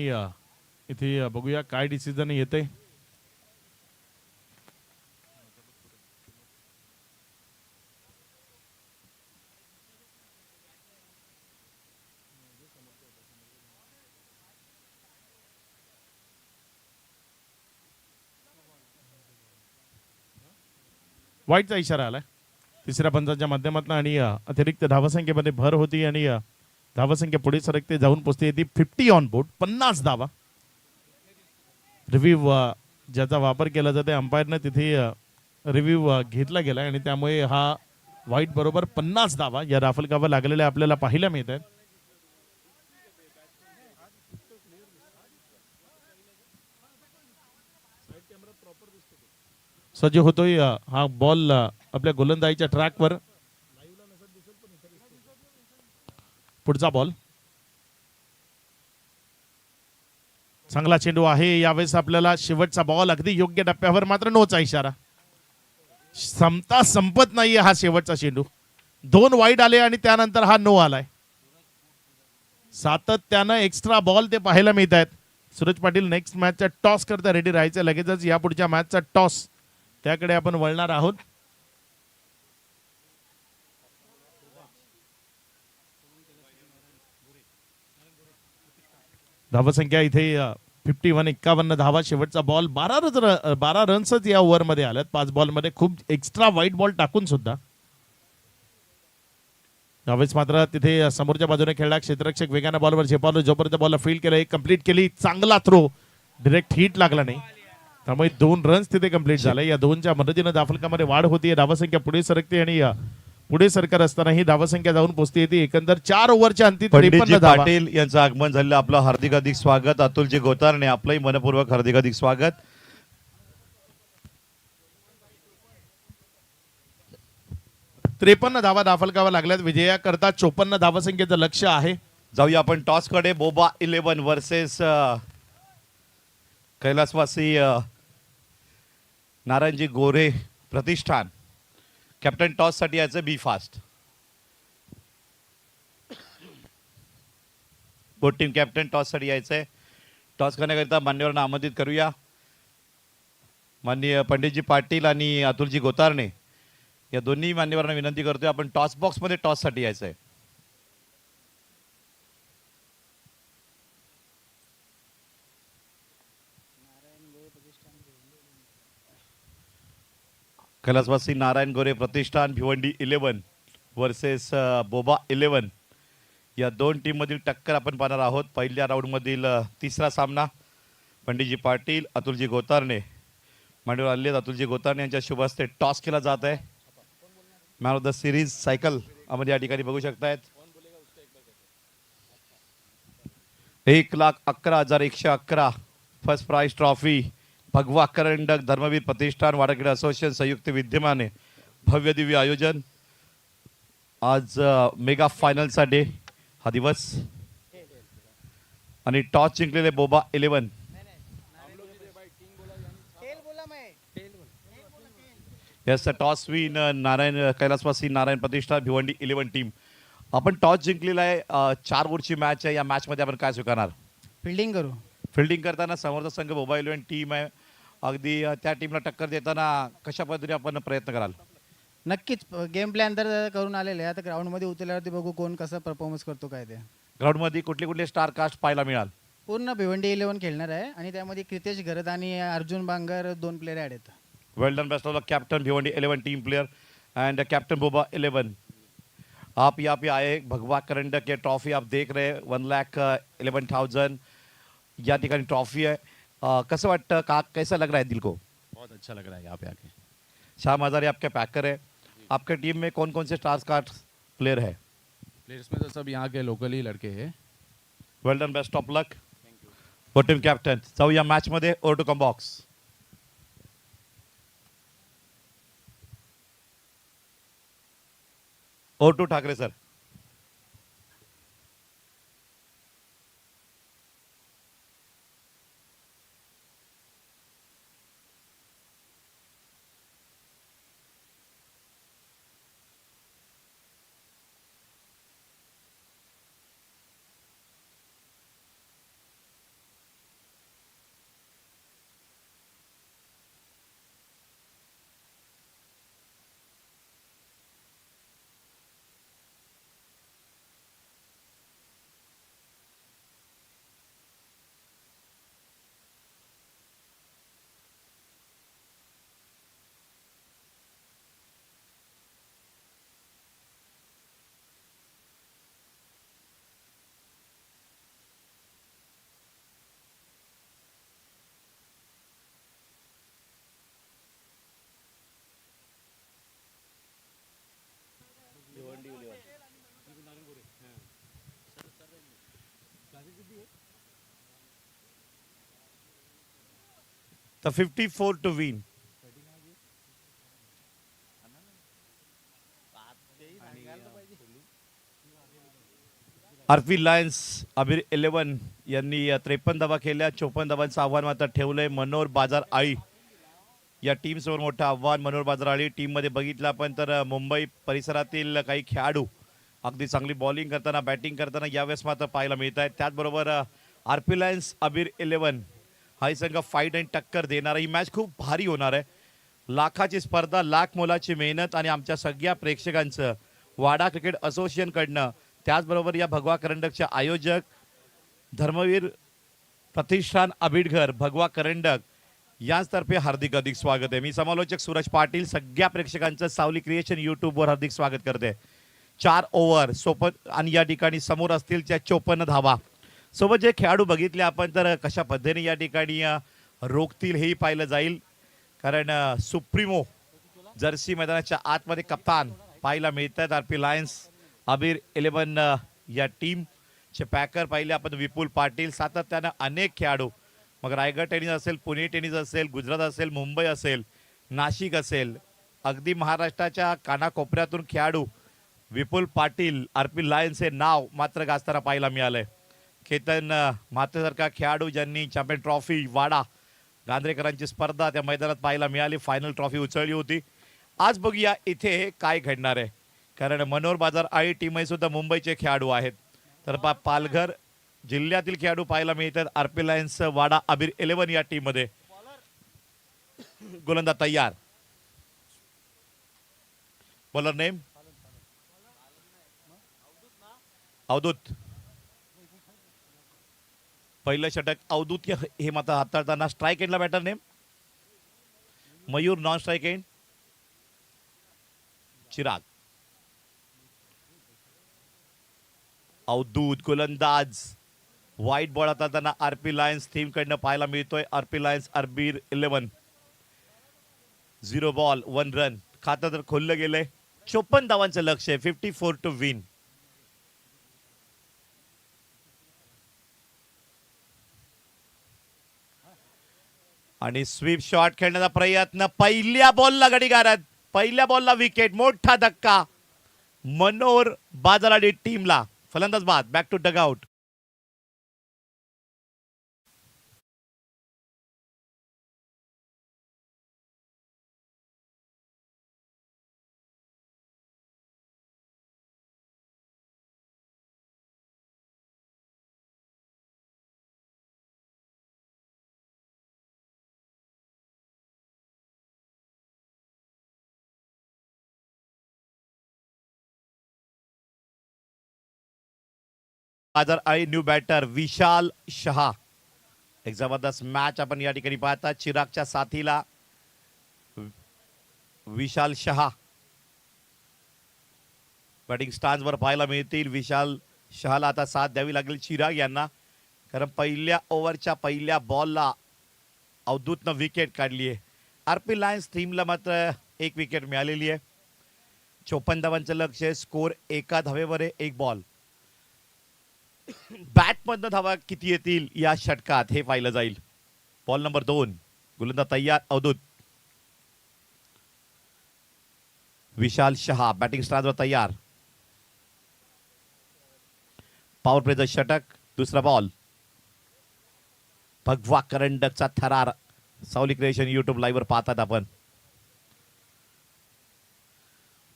इथे बघूया काय डिसिजन येते. वाईटचा इशारा आलाय तिसऱ्या पंचांच्या माध्यमातून आणि अतिरिक्त धावसंख्येमध्ये भर होती आणि धावसंख्या पुढे सरकते जाऊन पोहोचते ती 50 ऑन बोर्ड. 50 धावा. रिव्ह्यू ज्याचा वापर केला जाते अंपायरने तिथे रिव्ह्यू घेतला गेला आणि त्यामुळे हा वाईट बरोबर 50 धावा या राफलकावर लागलेल्या आपल्याला पाहायला मिळत आहेत. सज्ज होतोय हा बॉल आपल्या गोलंदाजीच्या ट्रॅकवर. पुढचा बॉल. चांगला चेंडू आहे. यावेळेस आपल्याला शेवटचा बॉल अगदी योग्य टप्प्यावर मात्र नोचा इशारा. संपत नाहीये हा शेवटचा चेंडू. 2 वाईड आले आणि त्यानंतर हा नो आलाय. सातत्यानं एक्स्ट्रा बॉल ते पाहायला मिळत आहेत. सूरज पाटील नेक्स्ट मॅचचा टॉस करता रेडी राहायचं. लगेचच या पुढच्या मॅचचा टॉस त्याकडे आपण वळणार आहोत. धावसंख्या इथे 51 धावा. शेवटचा बॉल 12 रन्सच या ओव्हरमध्ये आल्यात. 5 बॉलमध्ये खूप एक्स्ट्रा वाईट बॉल टाकून सुद्धा. यावेळेस मात्र तिथे समोरच्या बाजूने खेळला क्षेत्ररक्षक वेगाने बॉलवर झेपावलं. जोपर्यंत बॉलला फील्ड केलं, एक कंप्लीट केली. चांगला थ्रो, डायरेक्ट हिट लागला नाही, त्यामुळे 2 रन्स तिथे कंप्लीट झाले. या 2च्या मदतीनं धावफलकामध्ये वाढ होती. धावसंख्या पुढे सरकते आणि पुढे सरकार असताना ही धावसंख्या जाऊन पोहोचते येते एकंदर 4 ओव्हरच्या अंती 53 धावा. पाटील यांचं आगमन झालेलं. आपलं हार्दिक स्वागत. अतुलजी गोतारणे आपलंही मनपूर्वक हार्दिक स्वागत. 53 धावा धावफलकावर लागल्यात. विजयाकरता 54 धावसंख्येचं लक्ष आहे. जाऊया आपण टॉस कडे. बोबा 11 वर्सेस कैलासवासी नारायणजी गोरे प्रतिष्ठान. कॅप्टन टॉस साठी यायचं. बी फास्ट. बोट टीम कॅप्टन टॉस साठी यायचंय. टॉस करण्याकरिता मान्यवरांना आमंत्रित करूया. माननीय पंडितजी पाटील आणि अतुलजी गोतारणे या दोन्ही मान्यवरांना विनंती करतोय, आपण टॉस बॉक्स मध्ये टॉस साठी यायचंय. कैलासवासी नारायण गोरे प्रतिष्ठान भिवंडी 11 वर्सेस बोबा 11 या 2 टीम मधील टक्कर आपण पाहणार आहोत. पहिल्या राऊंड मधील तिसरा सामना. पंडितजी पाटील, अतुलजी गोतारणे मांडीवर आले. अतुलजी गोतारणे यांच्या शुभ हस्ते टॉस केला जात आहे. Man of the series cycle आपण या ठिकाणी बघू शकतायत. 1,11,111 फर्स्ट प्राइज ट्रॉफी. भगवा करंडक धर्मवीर प्रतिष्ठान वाडाखेडा असोसिएशन संयुक्त विद्यमाने भव्य दिव्य आयोजन. आज मेगा फायनलचा डे हा दिवस आणि टॉस जिंकलेले बोबा 11 यस टॉस विन नारायण कैलासवासी नारायण प्रतिष्ठान भिवंडी 11 टीम. आपण टॉस जिंकलेला आहे. 4 ओव्हरची मॅच आहे. या मॅच मध्ये आपण काय स्वीकारणार? फिल्डिंग करू. फिल्डिंग करताना समोरचा संघ बोबा 11 टीम आहे. अगदी त्या टीमला टक्कर देताना कशा पद्धतीने आपण प्रयत्न कराल? नक्कीच गेम प्लॅन तर करून आलेले आहे. आता ग्राउंडमध्ये उतरल्यावरती बघू कोण कसा परफॉर्मन्स करतो काय ते. ग्राउंडमध्ये कुठले कुठले स्टार कास्ट पाहायला मिळाल? पूर्ण भिवंडी 11 खेळणार आहे आणि त्यामध्ये क्रितेश गरत आणि अर्जुन बांगर 2 प्लेयर ॲड आहेत. Well done. Best of luck captain Bhiwandi 11 team player and captain बोबा 11. आप यहाँ पे आए भगवा करंडक के ट्रॉफी आप देख रहे हैं. 1,11,000 या ठिकाणी ट्रॉफी है. कसं वाटतं का? कैसा लग रहा है दिल को? बहुत अच्छा लग रहा है यहाँ पे आके. शाम हजारे आपके पैकर है. आपके टीम में कौन कौन से स्टार्स का प्लेयर है? प्लेयर्स में तो सब यहाँ के लोकल ही लड़के हैं. Well done. Best of luck for team captain. जाऊया मॅच मध्ये. Over to comm box. Over to Thackeray sir. The 54 to win. RP Lions Abir 11 यांनी 53 धावा केल्या. 54 धावांचं आव्हान मात्र ठेवलंय. मनोहर बाजार आई या टीमसमोर मोठं आव्हान मनोहर बाजराळी टीममध्ये बघितलं आपण तर मुंबई परिसरातील काही खेळाडू अगदी चांगली बॉलिंग करताना बॅटिंग करताना यावेळेस मात्र पाहायला मिळत आहेत. त्याचबरोबर आरपी लायन्स अबीर 11 हाही संघ फाईट आणि टक्कर देणार. ही मॅच खूप भारी होणार आहे. लाखाची स्पर्धा, लाख मोलाची मेहनत आणि आमच्या सगळ्या प्रेक्षकांचं वाडा क्रिकेट असोसिएशनकडनं त्याचबरोबर या भगवा करंडकचे आयोजक धर्मवीर प्रतिष्ठान अबिडघर भगवा करंडक यांतर्फे हार्दिक अधिक स्वागत आहे. मी समालोचक सूरज पाटील सगळ्या प्रेक्षकांचं सावली क्रिएशन यूट्यूबवर हार्दिक स्वागत करते. 4 ओव्हर सोबत आणि या ठिकाणी समोर असतील त्या 54 धावा. सोबत जे खेळाडू बघितले आपण तर कशा पद्धतीने या ठिकाणी रोखतील हेही पाहिलं जाईल. कारण सुप्रीमो जर्सी मैदानाच्या आतमध्ये कप्तान पाहायला मिळतात. आरपी लायन्स अबीर 11 या टीमचे पॅकर पाहिले आपण विपुल पाटील. सातत्यानं अनेक खेळाडू मग रायगड टेनिस असेल, पुणे टेनिस असेल, गुजरात असेल, मुंबई असेल, नाशिक असेल, अगदी महाराष्ट्राच्या कानाकोपऱ्यातून खेळाडू विपुल पाटील आरपी लायन्स हे नाव मात्र गाजताना पाहायला मिळालंय. केतन मातेसारखा खेळाडू ज्यांनी चॅम्पियन ट्रॉफी वाडा गांधरेकरांची स्पर्धा त्या मैदानात पाहायला मिळाली, फायनल ट्रॉफी उचलली होती. आज बघूया इथे काय घडणार आहे. कारण मनोहर बाजार आई टीमही सुद्धा मुंबईचे खेळाडू आहेत. तर पालघर जिल्ह्यातील खेळाडू पाहायला मिळतात. आरपी लायन्स वाडा अबीर 11 या टीम मध्ये. गोलंदाज तयार. Bowler name Avdhoot. पहिलं षटक अवधूत हे मात्र हाताळताना. स्ट्राईक एंडला batter name Mayur. Non strike end Chirag. Avdhoot गोलंदाज. व्हाईट बॉल हाताळताना आरपी लायन्स टीम कडनं पाहायला मिळतोय. RP Lions Abir 11 0 ball 1 run. खातं तर खोललं गेलंय. 54 धावांचं लक्ष आहे. 54 टू विन. आणि स्वीप शॉट खेळण्याचा प्रयत्न. पहिल्या बॉलला घडीगारात, पहिल्या बॉलला विकेट. मोठा धक्का मनोहर बाजाराडी टीमला. फलंदाज बाद. Back to dugout. बाजार आई न्यू बॅटर विशाल शहा. एक जबरदस्त मॅच आपण या ठिकाणी पाहता. चिरागच्या साथीला विशाल शहा बॅटिंग स्टान्सवर पाहायला मिळतील. विशाल शहाला आता साथ द्यावी लागेल चिराग यांना. कारण पहिल्या ओव्हरच्या पहिल्या बॉलला अवधूतनं विकेट काढली आहे. आरपी लायन्स टीमला मात्र एक विकेट मिळालेली आहे. 54 धावांचं लक्ष आहे. स्कोर 1 धावेवर आहे. 1 बॉल. बॅटमधनं धावा किती येतील या षटकात हे पाहिलं जाईल. Ball number 2. गोलंदाज तयार. अवधूत. विशाल शहा बॅटिंग स्टार्टवर तयार. पॉवर प्लेचं षटक. दुसरा बॉल. भगवा करंडकचा थरार सावली क्रिएशन युट्यूब लाईव्ह वर पाहतात आपण.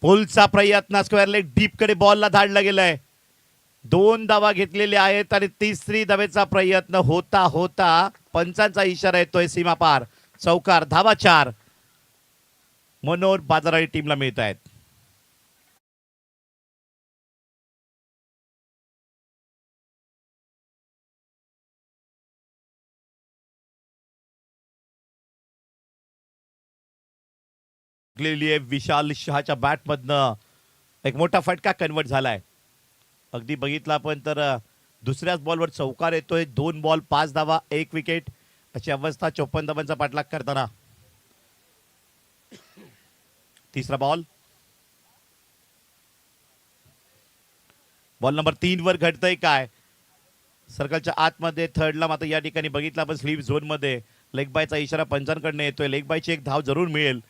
पुलचा प्रयत्न. स्क्वेअर लेग डीप कडे बॉलला धाडला गेलाय. 2 धावा घेतलेल्या आहेत आणि तिसरी धावेचा प्रयत्न होता होता पंचांचा इशारा येतोय सीमा पार. चौकार. धावा 4 मनोहर बाजाराडी टीमला मिळत आहेत. विशाल शहाच्या बॅटमधनं एक मोठा फटका कन्वर्ट झालाय. अगदी बघितला आपण तर दुसऱ्याच बॉलवर चौकार येतोय. 2 बॉल 5 धावा 1 विकेट अशी अवस्था 54 धावांचा पाठलाग करताना. तिसरा बॉल. बॉल नंबर 3 वर घडतंय काय. सर्कलच्या आतमध्ये थर्डला मात्र या ठिकाणी बघितला आपण स्लीप झोन मध्ये लेग बायचा इशारा पंचांकडनं येतोय. लेग बायची एक धाव जरूर मिळेल.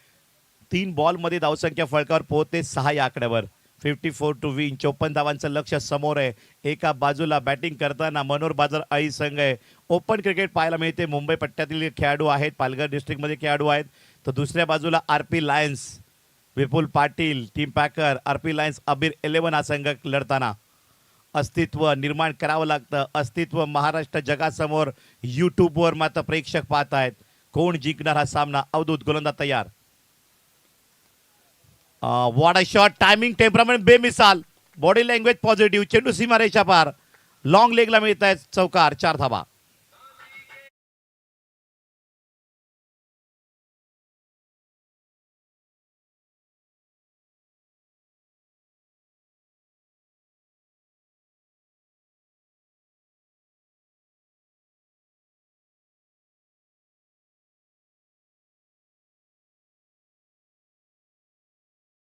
3 बॉल मध्ये धावसंख्या फळकावर पोहोचते 6 या आकड्यावर. 54 टू विन. 54 धावांचं लक्ष समोर आहे. एका बाजूला बॅटिंग करताना मनोहर बाजार आई संघ आहे. ओपन क्रिकेट पाहायला मिळते. मुंबई पट्ट्यातील खेळाडू आहेत, पालघर डिस्ट्रिक्टमध्ये खेळाडू आहेत, तर दुसऱ्या बाजूला RP Lions Vipul Patil team packer, RP Lions Abir 11 हा संघ लढताना अस्तित्व निर्माण करावं लागतं. अस्तित्व महाराष्ट्र जगासमोर यूट्यूबवर मात्र प्रेक्षक पाहत आहेत. कोण जिंकणार हा सामना? अवधूत गोलंदाज तयार. What a shot, timing temperament बेमिसाल, बॉडी लँग्वेज पॉझिटिव्ह, चेंडू सीमारेषा पार, लॉंग लेगला मिळत आहे चौकार, 4 धावा.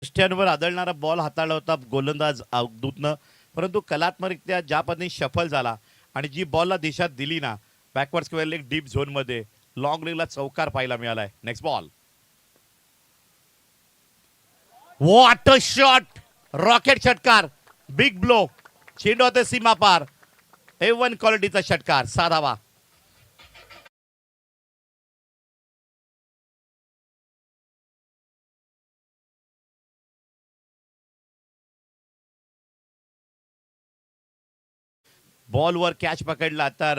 स्टँडवर आदळणारा बॉल हाताळला होता गोलंदाज अवधूतनं, परंतु कलात्मकरित्या ज्या पद्धतीने शफल झाला आणि जी बॉलला दिशा दिली ना, बॅकवर्ड स्क्वेअर लेग डीप झोनमध्ये लॉंग लेगला चौकार पाहायला मिळालाय. Next ball. What a shot, rocket षटकार, बिग ब्लो, चेंडू होते सीमा पार, A1 क्वालिटीचा षटकार, 6 धावा. बॉलवर कॅच पकडला तर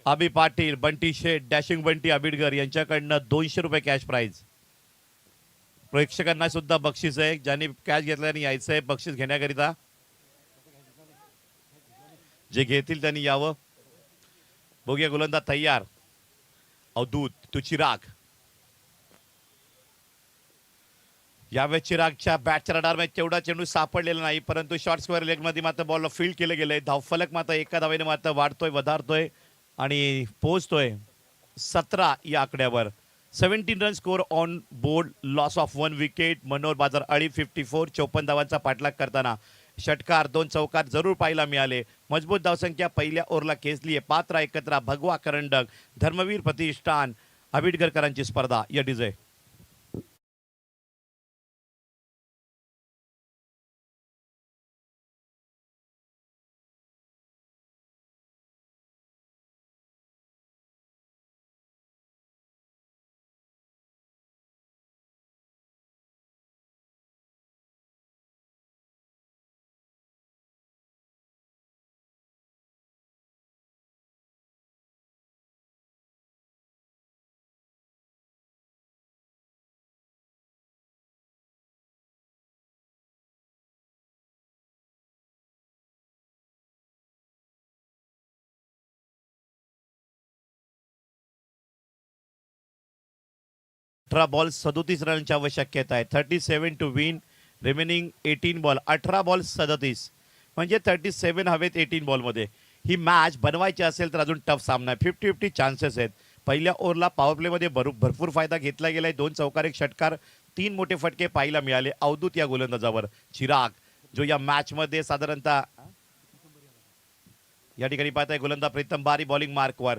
अभि पाटील, बंटी शेठ, डॅशिंग बंटी आबिडकर यांच्याकडनं 200 रुपये कॅश प्राइज. प्रेक्षकांना सुद्धा बक्षीस आहे, ज्यांनी कॅच घेतल्याने यायचं आहे बक्षीस घेण्याकरिता. जे घेतील त्यांनी यावं. बघूया गोलंदाज तयार. अवधूत तो चिराग. यावेळेस चिरागच्या बॅटच्या रडारमध्ये तेवढा चेंडू सापडलेला नाही, परंतु शॉर्ट स्क्वेअर लेग मध्ये मात्र बॉलला फील्ड केलं गेलंय. धावफलक मात्र एका धावेने मात्र वाढतोय, वधारतोय आणि पोहोचतोय 17 या आकड्यावर. 17 run score on board, loss of 1 wicket. Manohar बाजार अळी 54, 54 धावांचा पाठलाग करताना षटकार, 2 चौकार जरूर पाहायला मिळाले. मजबूत धावसंख्या पहिल्या ओव्हरला खेचली आहे. पात्रा एकत्र, भगवा करंडक, धर्मवीर प्रतिष्ठान आबिडकरांची स्पर्धा या डिझे. बॉल 37 रनची आवश्यकता आहे. 37 to win, remaining 18 ball. 18 ball 37 म्हणजे 37 हवेत 18 बॉलमध्ये. ही मॅच बनवायची असेल तर अजून टफ सामना आहे. 50-50 चान्सेस आहेत. पहिल्या ओव्हरला पॉवर प्लेमध्ये भरपूर फायदा घेतला गेलाय. 2 चौकार, 1 षटकार, 3 मोठे फटके पाहायला मिळाले अवधूत या गोलंदाजावर. चिराग जो या मॅच मध्ये साधारणतः या ठिकाणी पाहताय गोलंदाज प्रीतम बारी बॉलिंग मार्कवर.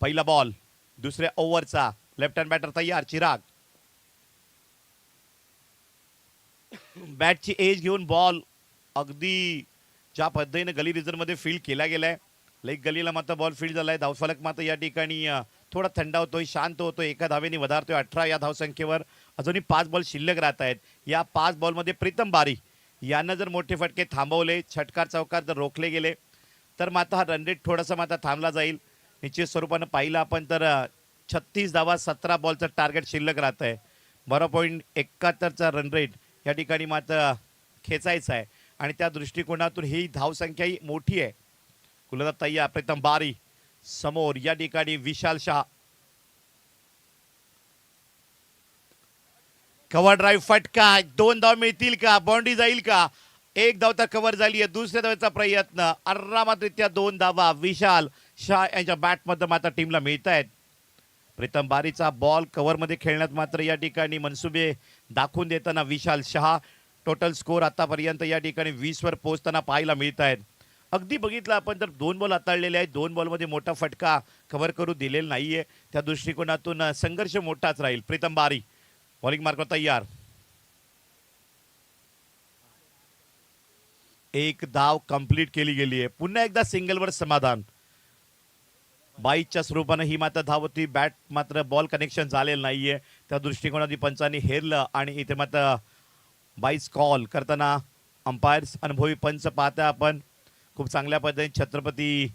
पहिला बॉल दुसऱ्या ओव्हरचा, लेफ्ट हँड बॅटर तयार. चिराग बॅटची एज घेऊन बॉल अगदी ज्या पद्धतीने गली रिझर्व मध्ये फील्ड केला गेलाय, लेग गलीला मात्र बॉल फील्ड झालाय. धावफलक मात्र या ठिकाणी थोडा थंड होतोय, शांत होतोय. एका धावेने वधारतोय 18 या धावसंख्येवर. अजूनही 5 बॉल शिल्लक राहत आहेत. या 5 बॉलमध्ये प्रीतम बारी यांना जर मोठे फटके थांबवले, षटकार चौकार जर रोखले गेले तर मात्र हा रन रेट थोडासा मात्र थांबला जाईल. निश्चित स्वरूपानं पाहिलं आपण तर 36 धावा 17 बॉलचं टार्गेट शिल्लक राहत आहे. 12.71चा रन रेट या ठिकाणी मात्र खेचायचा आहे आणि त्या दृष्टिकोनातून ही धावसंख्याही मोठी आहे. गोलंदाज तयार. प्रीतम बारी समोर, या ठिकाणी विशाल शहा. कव्हर ड्राईव्ह फटका, 2 धाव मिळतील का, बाउंड्री जाईल का? 1 धाव तर कव्हर झाली आहे. दुसऱ्या धावेचा प्रयत्न, आरामातरित्या 2 धावा विशाल शहा यांच्या बॅटमध्ये मात्र टीमला मिळत आहेत. प्रीतम बारीचा बॉल कव्हरमध्ये खेळण्यात मात्र या ठिकाणी मनसुबे दाखवून देताना विशाल शहा. टोटल स्कोर आतापर्यंत या ठिकाणी 20 वर पोहोचताना पाहायला मिळत आहेत. अगदी बघितलं आपण तर 2 बॉल हाताळलेले आहेत. 2 बॉलमध्ये मोठा फटका कव्हर करू दिलेला नाहीये. त्या दृष्टिकोनातून संघर्ष मोठाच राहील. प्रीतम बारी बॉलिंग मार्कवर तयार. 1 धाव कंप्लीट केली गेली आहे. पुन्हा एकदा सिंगलवर समाधान. 22च्या स्वरूपानं ही मात्र धाव होती. बॅट मात्र बॉल कनेक्शन झालेलं नाहीये. त्या दृष्टिकोनातून पंचांनी हेरलं आणि इथे मात्र बाईस कॉल करताना अंपायर्स अनुभवी पंच पाहता आपण खूप चांगल्या पद्धतीने छत्रपती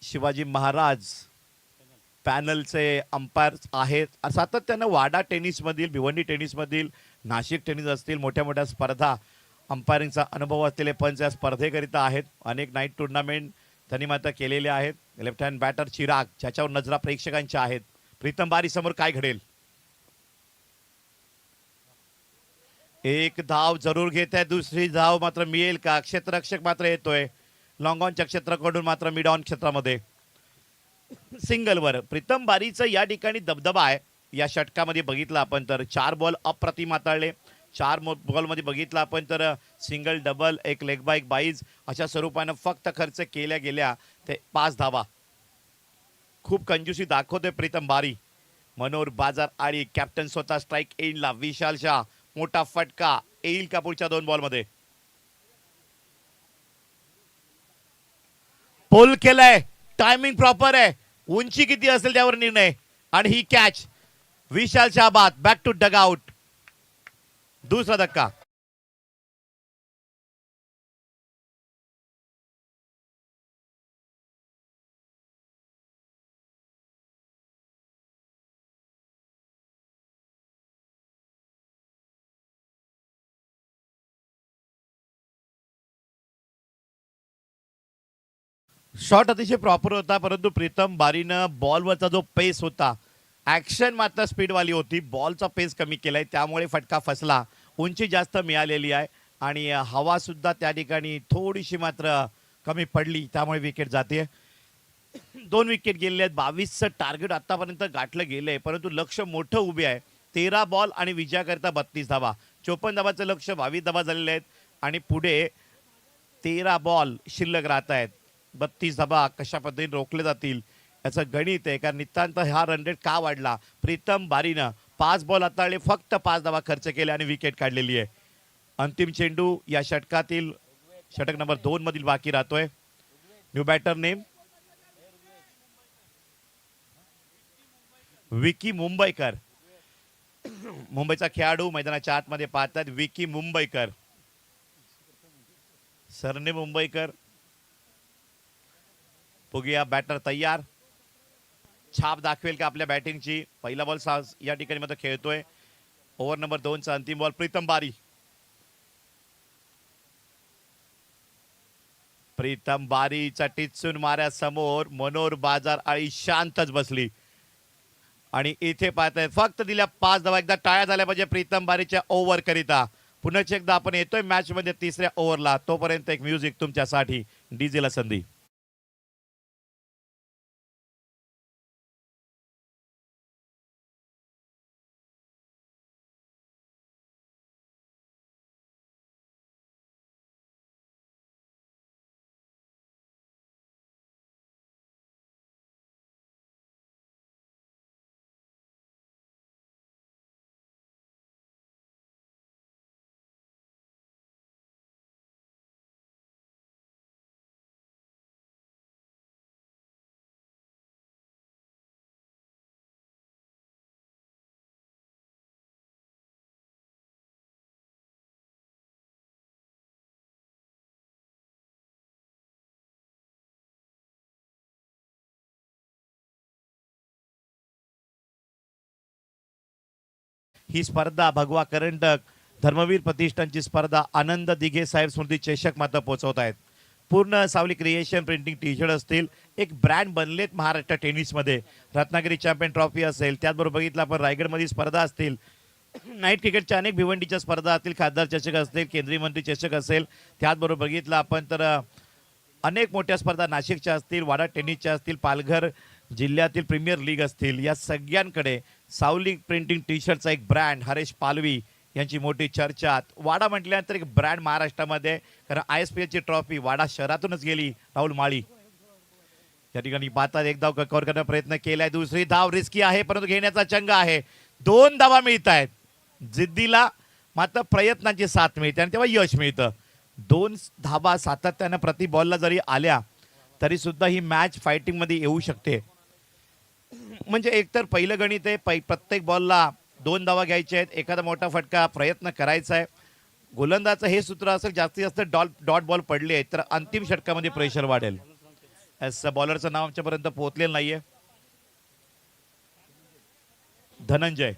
शिवाजी महाराज पॅनलचे अंपायर्स आहेत. सातत्यानं वाडा टेनिसमधील, भिवंडी टेनिसमधील, नाशिक टेनिस असतील मोठ्या मोठ्या स्पर्धा अंपायरिंगचा अनुभव असलेले पंच या स्पर्धेकरिता आहेत. अनेक नाईट टुर्नामेंट त्यांनी मात्र केलेले आहेत. लेफ्ट हँड बॅटर चिराग ज्याच्यावर नजरा प्रेक्षकांच्या आहेत. प्रीतम बारी समोर काय घडेल? एक धाव जरूर घेत आहे, दुसरी धाव मात्र मिळेल का? क्षेत्ररक्षक मात्र येतोय लॉंग ऑनच्या क्षेत्राकडून मात्र मिड ऑन क्षेत्रामध्ये सिंगलवर. प्रीतम बारीचं या ठिकाणी दबदबा आहे. या षटकामध्ये बघितलं आपण तर 4 बॉल अप्रतिम हाताळले. 4 बॉलमध्ये बघितलं आपण तर सिंगल, डबल, एक लेग बाय, एक बाईज अशा स्वरूपानं फक्त खर्च केल्या गेल्या ते 5 धावा. खूप कंजूसी दाखवतोय प्रीतम बारी. मनोहर बाजार आणि कॅप्टन स्वतः स्ट्राईक एंडला. विशाल शाह मोठा फटका येईल का पुढच्या 2 बॉलमध्ये? पोल केलाय, टायमिंग प्रॉपर आहे, उंची किती असेल त्यावर निर्णय. आणि ही कॅच विशाल शाह बाद. Back to dugout. दुसरा धक्का. शॉट अतिशय प्रॉपर होता, परंतु प्रीतम बारीनं बॉलवरचा जो पेस होता, ऍक्शन मात्र स्पीडवाली होती, बॉलचा पेस कमी केलाय त्यामुळे फटका फसला. उंची जास्त मिळालेली आहे आणि हवा सुद्धा त्या ठिकाणी थोडीशी मात्र कमी पडली त्यामुळे विकेट जाते. 2 विकेट गेलेले आहेत. 22चं टार्गेट आतापर्यंत गाठलं गेलंय, परंतु लक्ष मोठं उभे आहे. 13 बॉल आणि विजयाकरता 32 धावा. 54 धावाचं लक्ष 22 धावा झालेले आहेत आणि पुढे 13 बॉल शिल्लक राहत आहेत. 32 धावा कशा पद्धतीने रोखले जातील याचं गणित आहे. कारण नितांत हा रन रेट का वाढला? प्रीतम बारीनं 5 बॉल हाताळले, फक्त 5 धावा खर्च केले आणि विकेट काढलेली आहे. अंतिम चेंडू या षटकातील षटक नंबर 2 मधील बाकी राहतोय. न्यू बॅटर नेम विकी मुंबईकर. मुंबईचा खेळाडू मैदानाच्या आतमध्ये पाहतात. विकी मुंबईकर, सरने मुंबईकर. बघूया बॅटर तयार, छाप दाखवेल का आपल्या बॅटिंगची? पहिला बॉल या ठिकाणी मात्र खेळतोय. ओव्हर नंबर 2चा अंतिम बॉल. प्रीतम बारी. प्रीतम बारीचा टिचून माऱ्यासमोर मनोहर बाजार आणि शांतच बसली. आणि इथे पाहताय फक्त दिल्या 5 धावा. एकदा टाळ्या झाल्या पाहिजे प्रीतम बारीच्या ओव्हर करिता. पुन्हा एकदा आपण येतोय मॅच मध्ये 3ऱ्या ओव्हरला. तोपर्यंत एक म्युझिक तुमच्यासाठी. डीजेला संधी. ही स्पर्धा भगवा करंडक धर्मवीर प्रतिष्ठानची स्पर्धा आनंद दिघे साहेब स्मृती चषक मात्र पोहोचवत आहेत. पूर्ण सावली क्रिएशन प्रिंटिंग टी शर्ट असतील, एक ब्रँड बनलेत महाराष्ट्र टेनिसमध्ये. रत्नागिरी चॅम्पियन ट्रॉफी असेल, त्याचबरोबर बघितलं आपण रायगडमध्ये स्पर्धा असतील, नाईट क्रिकेटच्या अनेक भिवंडीच्या स्पर्धा असतील, खासदार चषक असतील, केंद्रीय मंत्री चषक असेल, त्याचबरोबर बघितलं आपण तर अनेक मोठ्या स्पर्धा नाशिकच्या असतील, वाडा टेनिसच्या असतील, पालघर जिल्ह्यातील प्रीमियर लीग असतील, या सगळ्यांकडे सावली प्रिंटिंग टी शर्टचा एक ब्रँड हरेश पालवी यांची मोठी चर्चा. वाडा म्हटल्यानंतर एक ब्रँड महाराष्ट्रामध्ये, कारण ISPL ची ट्रॉफी वाडा शहरातूनच गेली. राहुल माळी या ठिकाणी पाहतात एक धाव कव्हर करण्याचा प्रयत्न केलाय. दुसरी धाव रिस्की आहे परंतु घेण्याचा चंग आहे. 2 धावा मिळत आहेत. जिद्दीला मात्र प्रयत्नांची साथ मिळते आणि तेव्हा यश मिळतं. 2 धावा सातत्यानं प्रति बॉलला जरी आल्या तरी सुद्धा ही मॅच फायटिंग मध्ये येऊ शकते. म्हणजे एकतर पहिलं गणित आहे, प्रत्येक बॉलला 2 धावा घ्यायच्या आहेत, एखादा मोठा फटका प्रयत्न करायचा आहे. गोलंदाजचं हे सूत्र असेल, जास्तीत जास्त डॉट बॉल पडले आहेत तर अंतिम षटकामध्ये प्रेशर वाढेल. बॉलरचं नाव आमच्यापर्यंत पोहोचलेलं नाहीये. Dhananjay,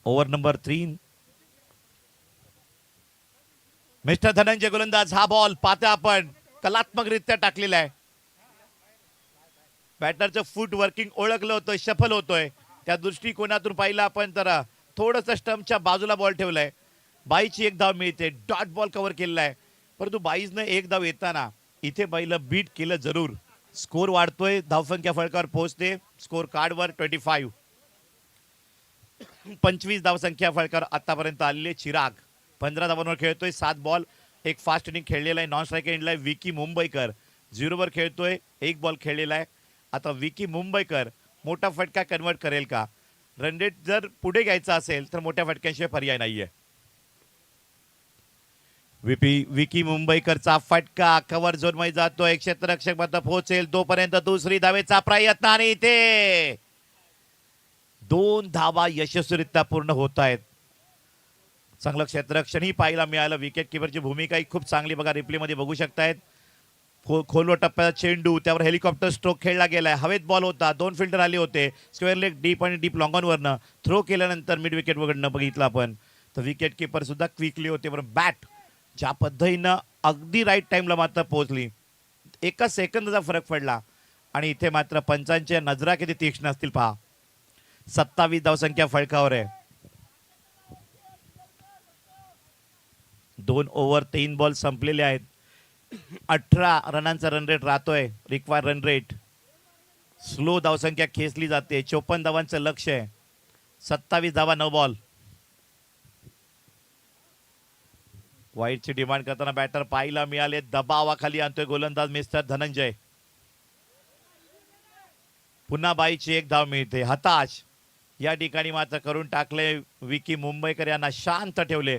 over number 3. Mister Dhananjay गोलंदाज. हा बॉल पाहता आपण कलात्मकरित्या टाकलेला आहे. बॅटरचं फूट वर्किंग ओळखलं होतं, शफल होतोय. त्या दृष्टिकोनातून पाहिलं आपण तर थोडस स्टंपच्या बाजूला बॉल ठेवलाय. 22ची एक धाव मिळते. डॉट बॉल कव्हर केलेला आहे, परंतु 22ने एक धाव येताना इथे बाईला बीट केलं जरूर. स्कोर वाढतोय, धावसंख्या फलकावर पोहोचते. स्कोर कार्डवर 25. 25 धावसंख्या फलकावर आतापर्यंत आलेले चिराग 15 धावांवर खेळतोय. 7 बॉल, एक फास्ट इनिंग खेळलेला आहे. नॉन स्ट्राईक एंडला विकी मुंबईकर 0 वर खेळतोय. 1 बॉल खेळलेला आहे. आता विकी मुंबईकर मोठा फटका कन्वर्ट करेल का? रन रेट जर पुढे घ्यायचा असेल तर मोठ्या फटक्याशिवाय पर्याय नाहीये. विकी मुंबईकरचा फटका कव्हर झोन मध्ये जातोय. क्षेत्ररक्षक मध्ये पोहोचेल तोपर्यंत दुसरी धावेचा प्रयत्न आणि इथे 2 धावा यशस्वीरित्या पूर्ण होत आहेत. चांगलं क्षेत्ररक्षणही पाहायला मिळालं. विकेट किपरची भूमिकाही खूप चांगली बघा, रिप्ले मध्ये बघू शकतायत. खोलवर टप्प्याचा चेंडू, त्यावर हेलिकॉप्टर स्ट्रोक खेळला गेलाय. हवेत बॉल होता, 2 फिल्डर आले होते. स्क्वेअर लेग डीप आणि डीप लॉंग ऑन वरनं थ्रो केल्यानंतर मिड विकेट वगैरे बघितलं आपण तर विकेट किपर सुद्धा क्विकली होते. बरं बॅट ज्या पद्धतीनं अगदी राईट टाइमला मात्र पोहोचली, एका सेकंदाचा फरक पडला आणि इथे मात्र पंचांच्या नजरा किती तीक्ष्ण असतील पहा. 27 धावसंख्या फलकावर आहे. 2 ओव्हर 3 बॉल संपलेले आहेत. 18 रनांचा रन रेट राहतोय. रिक्वायर रन रेट स्लो धावसंख्या खेचली जाते. 54 धावांचं लक्ष आहे. 27 धावा 9 बॉल. वाईटची डिमांड करताना बॅटर पाहायला मिळाले. दबावाखाली आणतोय गोलंदाज मिस्टर धनंजय. पुन्हा 22ची एक धाव मिळते. हताश या ठिकाणी मात्र करून टाकले. विकी मुंबईकर यांना शांत ठेवले.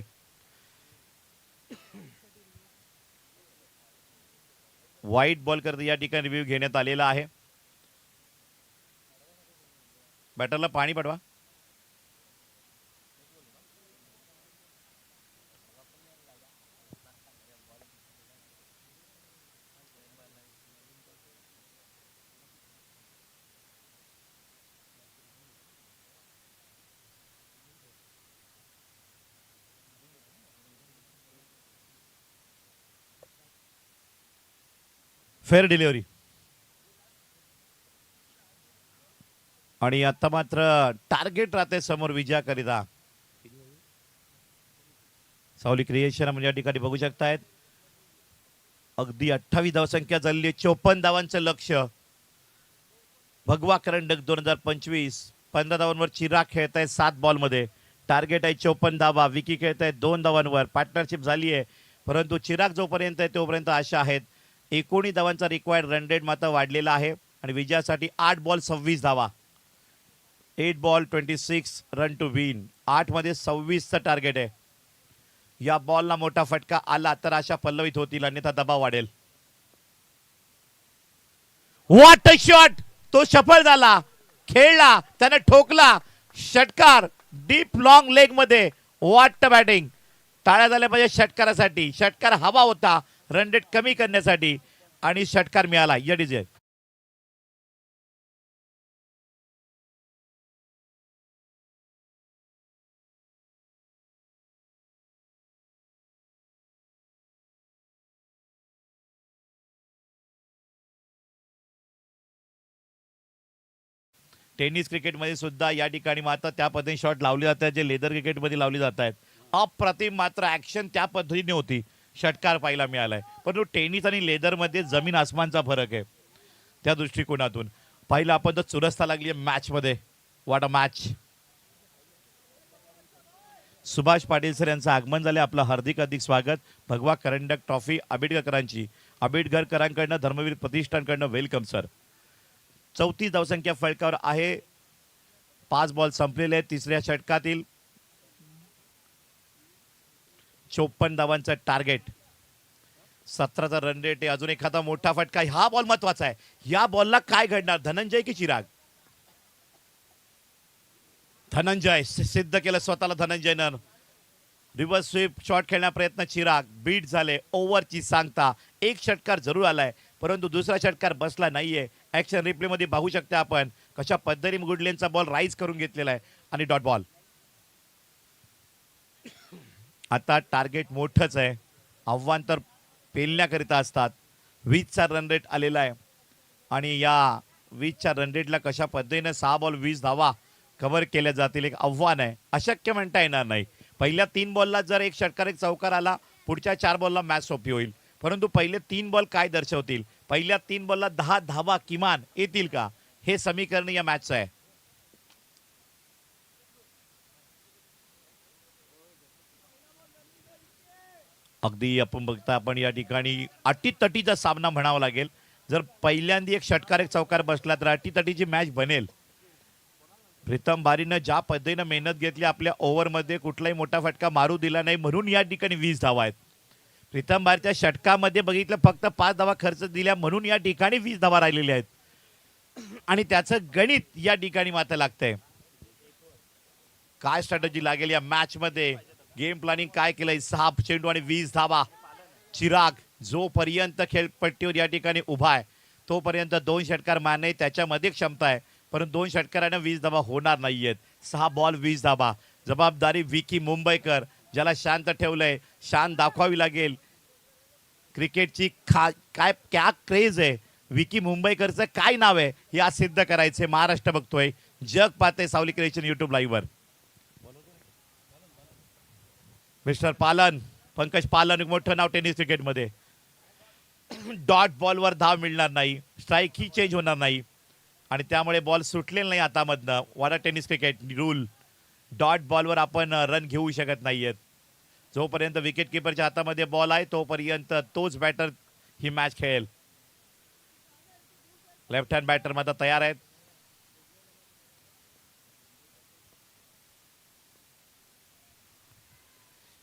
वाईट बॉल करता या ठिकाणी रिव्ह्यू घेण्यात आलेला आहे. बॅटरला पाणी पाठवा. Fair delivery. आणि आता मात्र टार्गेट राहते समोर विजयाकरिता. सावली क्रिएशन म्हणजे या ठिकाणी बघू शकतायत. अगदी 28 धावसंख्या झाली. 54 धावांचं लक्ष. भगवा करंडक 2025 15 धावांवर चिराग खेळत आहे 7 बॉल मध्ये. टार्गेट आहे 54 धावा. विकी खेळत आहे 2 धावांवर. पार्टनरशिप झाली आहे, परंतु चिराग जोपर्यंत आहे तोपर्यंत आशा आहेत. 19 धावांचा रिक्वायर्ड रन रेट मात्र वाढलेला आहे आणि विजयासाठी 8 बॉल 26 धावा. 8 बॉल 26 रन टू विन. 8 मध्ये 26चं टार्गेट आहे. या बॉलला मोठा फटका आला तर आशा पल्लवित होतील, अन्यथा दबाव वाढेल. What a shot. तो सफल झाला, खेळला, त्याने ठोकला. षटकार डीप लॉंग लेग मध्ये. What batting. टाळ्या झाल्या पाहिजे षटकारासाठी. षटकार हवा होता रन रेट कमी करण्यासाठी आणि षटकार मिळाला. या डीजे टेनिस क्रिकेटमध्ये सुद्धा या ठिकाणी मात्र त्या पद्धतीने शॉट लावले जातात जे लेदर क्रिकेटमध्ये लावले जात आहेत. अप्रतिम मात्र ऍक्शन त्या पद्धतीने होती. षटकार पाहायला मिळालाय, परंतु टेनिस आणि लेदर मध्ये जमीन आसमानचा फरक आहे. त्या दृष्टिकोनातून पाहिलं आपण तर चुरस्ता लागली मॅच मध्ये. What a match. Subhash Patil sir यांचं आगमन झाले. आपलं हार्दिक स्वागत. भगवा करंडक ट्रॉफी आंबेडकरांची, आंबेडकरांकडनं धर्मवीर प्रतिष्ठानकडनं वेलकम सर. 34 धावसंख्या फलकावर आहे. 5 बॉल संपलेले आहेत तिसऱ्या षटकातील. 54 धावांचं टार्गेट. 17चा रन रेट आहे. अजून एखादा मोठा फटका. हा बॉल महत्वाचा आहे. या बॉलला काय घडणार, धनंजय की चिराग? धनंजय सिद्ध केलं स्वतःला धनंजयनं. रिव्हर्स स्वीप शॉट खेळण्याचा प्रयत्न चिराग, बीट झाले. ओव्हरची सांगता. एक षटकार जरूर आलाय परंतु दुसरा षटकार बसला नाहीये. ऍक्शन रिप्ले मध्ये पाहू शकता आपण कशा पद्धतीने गुडलेनचा बॉल राईज करून घेतलेला आहे आणि डॉट बॉल. आता टार्गेट मोठंच आहे. आव्हान तर पेलण्याकरिता असतात. 20चा रन रेट आलेला आहे आणि या 20च्या रन रेटला कशा पद्धतीने 6 बॉल 20 धावा कव्हर केल्या जातील एक आव्हान आहे. अशक्य म्हणता येणार नाही. पहिल्या 3 बॉलला जर एक षटकार एक चौकार आला पुढच्या 4 बॉलला मॅच सोपी होईल. परंतु पहिले 3 बॉल काय दर्शवतील, पहिल्या 3 बॉलला 10 धावा किमान येतील का, हे समीकरण या मॅचचं आहे. अगदी आपण बघता आपण या ठिकाणी अटीतटीचा सामना म्हणावा लागेल. जर पहिल्यांदा एक षटकार एक चौकार बसला तर अटीतटीची मॅच बनेल. प्रीतम बारीनं ज्या पद्धतीनं मेहनत घेतली, आपल्या ओव्हरमध्ये कुठलाही मोठा फटका मारू दिला नाही म्हणून या ठिकाणी 20 धावा आहेत. प्रीतम बारीच्या षटकामध्ये बघितलं फक्त 5 धावा खर्च दिल्या म्हणून या ठिकाणी 20 धावा राहिलेल्या आहेत आणि त्याचं गणित या ठिकाणी मात्र लागतंय. काय स्ट्रॅटेजी लागेल या मॅच मध्ये, गेम प्लॅनिंग काय केलंय. 6 चेंडू आणि 20 धावा. चिराग जोपर्यंत खेळपट्टीवर या ठिकाणी उभा आहे तोपर्यंत 2 षटकार मारणे त्याच्यामध्ये क्षमता आहे, परंतु 2 षटकाराने 20 धावा होणार नाहीयेत. 6 बॉल 20 धावा. जबाबदारी विकी मुंबईकर, ज्याला शांत ठेवलंय. शांत दाखवावी लागेल. क्रिकेटची काय क्या क्रेज आहे, विकी मुंबईकरचं काय नाव आहे हे आज सिद्ध करायचे. महाराष्ट्र बघतोय, जग पाहते सावली क्रिएशन युट्यूब लाईव्ह वर. मिस्टर पालन, पंकज पालन मोठं नाव टेनिस क्रिकेटमध्ये. डॉट बॉलवर धाव मिळणार नाही, स्ट्राईक ही चेंज होणार नाही आणि त्यामुळे बॉल सुटलेला नाही हातामधनं. वाडा टेनिस क्रिकेट रूल, डॉट बॉलवर आपण रन घेऊ शकत नाहीयेत. जोपर्यंत विकेट किपरच्या हातामध्ये बॉल आहे तोपर्यंत तोच बॅटर ही मॅच खेळेल. लेफ्ट हँड बॅटर मात्र तयार आहेत.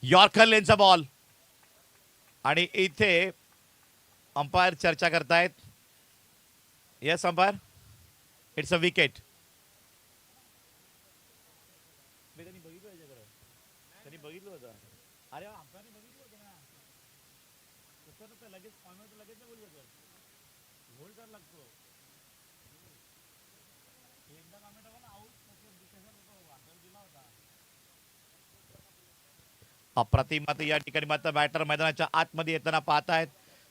यॉर्कर लेनचा बॉल आणि इथे अंपायर चर्चा करतायत. Yes umpire, it's a wicket. बघितलं होतं. अरे अंपायरने बघितलं होतं ना, तसं लगेच लगेच नाही बोलू शकत. होल्ड कर लागतो. एकदा कॉमेंट ना आऊट दिला होता. अप्रतिम मात्र या ठिकाणी मात्र बॅटर मैदानाच्या आतमध्ये येताना पाहतायत.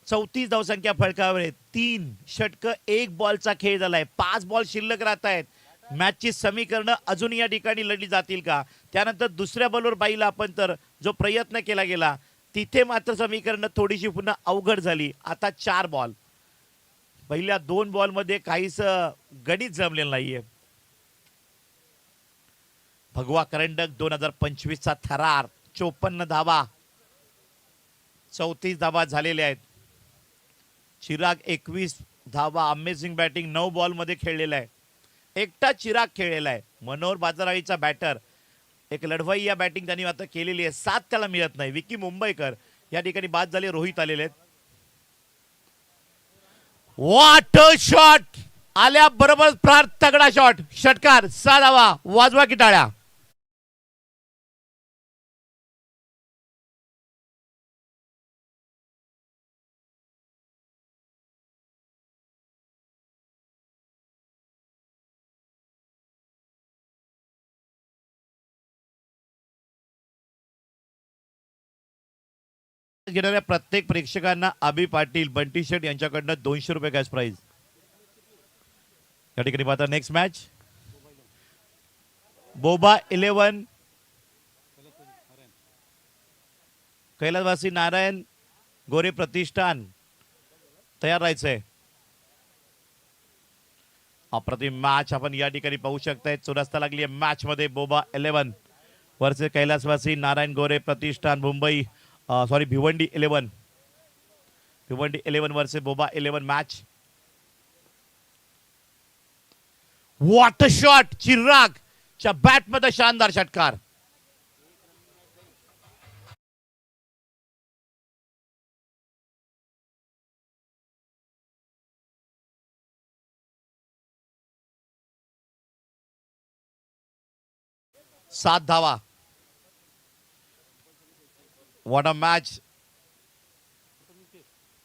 34 धावसंख्या फलकावर आहे. 3 षटक 1 बॉलचा खेळ झालाय. 5 बॉल शिल्लक राहत आहेत. मॅचची समीकरणं अजून या ठिकाणी लढली जातील का. त्यानंतर दुसऱ्या बॉलवर पाहिलं आपण तर जो प्रयत्न केला गेला तिथे मात्र समीकरणं थोडीशी पुन्हा अवघड झाली. आता 4 बॉल. पहिल्या 2 बॉलमध्ये काहीच गणित जमलेलं नाहीये. भगवा करंडक 2025चा थरार 54 धावा, 34 धावा झालेल्या आहेत. चिराग 21 धावा. अमेझिंग बॅटिंग 9 बॉल मध्ये खेळलेला आहे. एकटा चिराग खेळलेला आहे. मनोहर बाजाराळीचा बॅटर, एक लढवई या बॅटिंग त्यांनी आता केलेली आहे. 7 त्याला मिळत नाही. विकी मुंबईकर या ठिकाणी बाद झाले. रोहित आलेले आहेत. व्हॉट अ शॉट आल्या बरोबर फार तगडा शॉट. षटकार 6 धावा. वाजवा की टाळ्या. घेणाऱ्या प्रत्येक प्रेक्षकांना अभि पाटील, बंटी शेट यांच्याकडनं 200 रुपये कॅश प्राइज. या ठिकाणी पाहता नेक्स्ट मॅच बोबा 11 कैलासवासी नारायण गोरे प्रतिष्ठान. तयार राहायचंय. अप्रतिम मॅच आपण या ठिकाणी पाहू शकताय. चुरस्ता लागली आहे मॅच मध्ये. बोबा 11 वर्सेस कैलासवासी नारायण गोरे प्रतिष्ठान मुंबई, सॉरी भिवंडी 11. भिवंडी 11 वर्सेस बोबा 11 match. What a shot. Chirag च्या बॅट मध्ये शानदार षटकार. 7 धावा. What a match.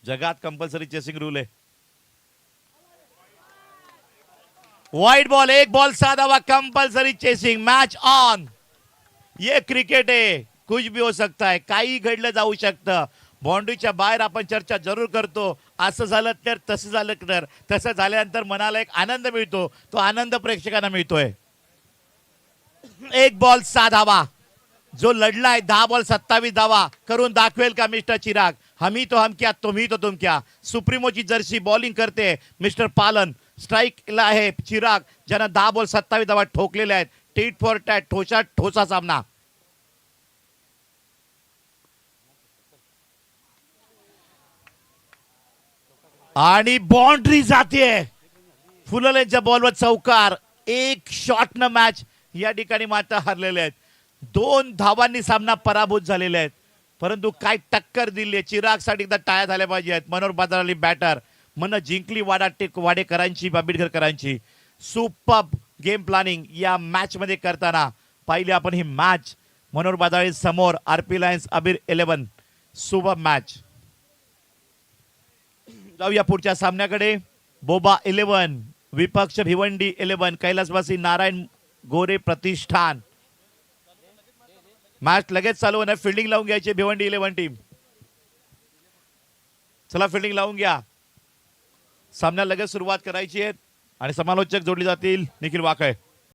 जगात कंपल्सरी चेसिंग रूल आहे. वाइड बॉल, 1 बॉल 6 धावा, कंपल्सरी चेसिंग. Match on. ये क्रिकेट आहे. कुछ भी हो सकता है. काही घडलं जाऊ शकतं. बाउंड्रीच्या बाहेर आपण चर्चा जरूर करतो. असं झालं तर, तसं झालं तर, तसं झाल्यानंतर मनाला एक आनंद मिळतो. तो आनंद प्रेक्षकांना मिळतोय. 1 बॉल 6 धावा. जो लढलाय 10 बॉल 27 धावा करून दाखवेल का मिस्टर चिराग. हमी तो हम क्या, तुम्ही तो तुम क्या. सुप्रीमोची जर्सी बॉलिंग करते मिस्टर पालन. स्ट्राईकला आहे चिराग, ज्यानं 10 बॉल 27 धावा ठोकलेल्या आहेत. टीट फॉर टॅट, ठोसा ठोसा सामना. आणि बाउंड्री जाते. फुललेच्या बॉलवर चौकार. 1 शॉटनं मॅच या ठिकाणी मात्र हरलेले आहेत. 2 धावांनी सामना पराभूत झालेले आहेत. परंतु काय टक्कर दिली. चिरागसाठी एकदा टाळ्या झाल्या पाहिजेत. मनोहर बाजाराली बॅटर मन जिंकली वाडेकरांची, बाबिडकरांची. सुपर गेम प्लॅनिंग या मॅच मध्ये करताना पाहिली आपण ही मॅच. मनोहर बाजारी समोर, RP Lions Abir 11. Super match. जाऊया पुढच्या सामन्याकडे. बोबा 11 विपक्ष भिवंडी 11. कैलासवासी नारायण गोरे प्रतिष्ठान. मॅच लगेच चालू होणार. फिल्डिंग लावून घ्यायची भिवंडी 11 टीम. चला फिल्डिंग लावून घ्या. सामन्याला लगेच सुरुवात करायची आहे आणि समालोचक जोडले जातील निखिल वाकळे.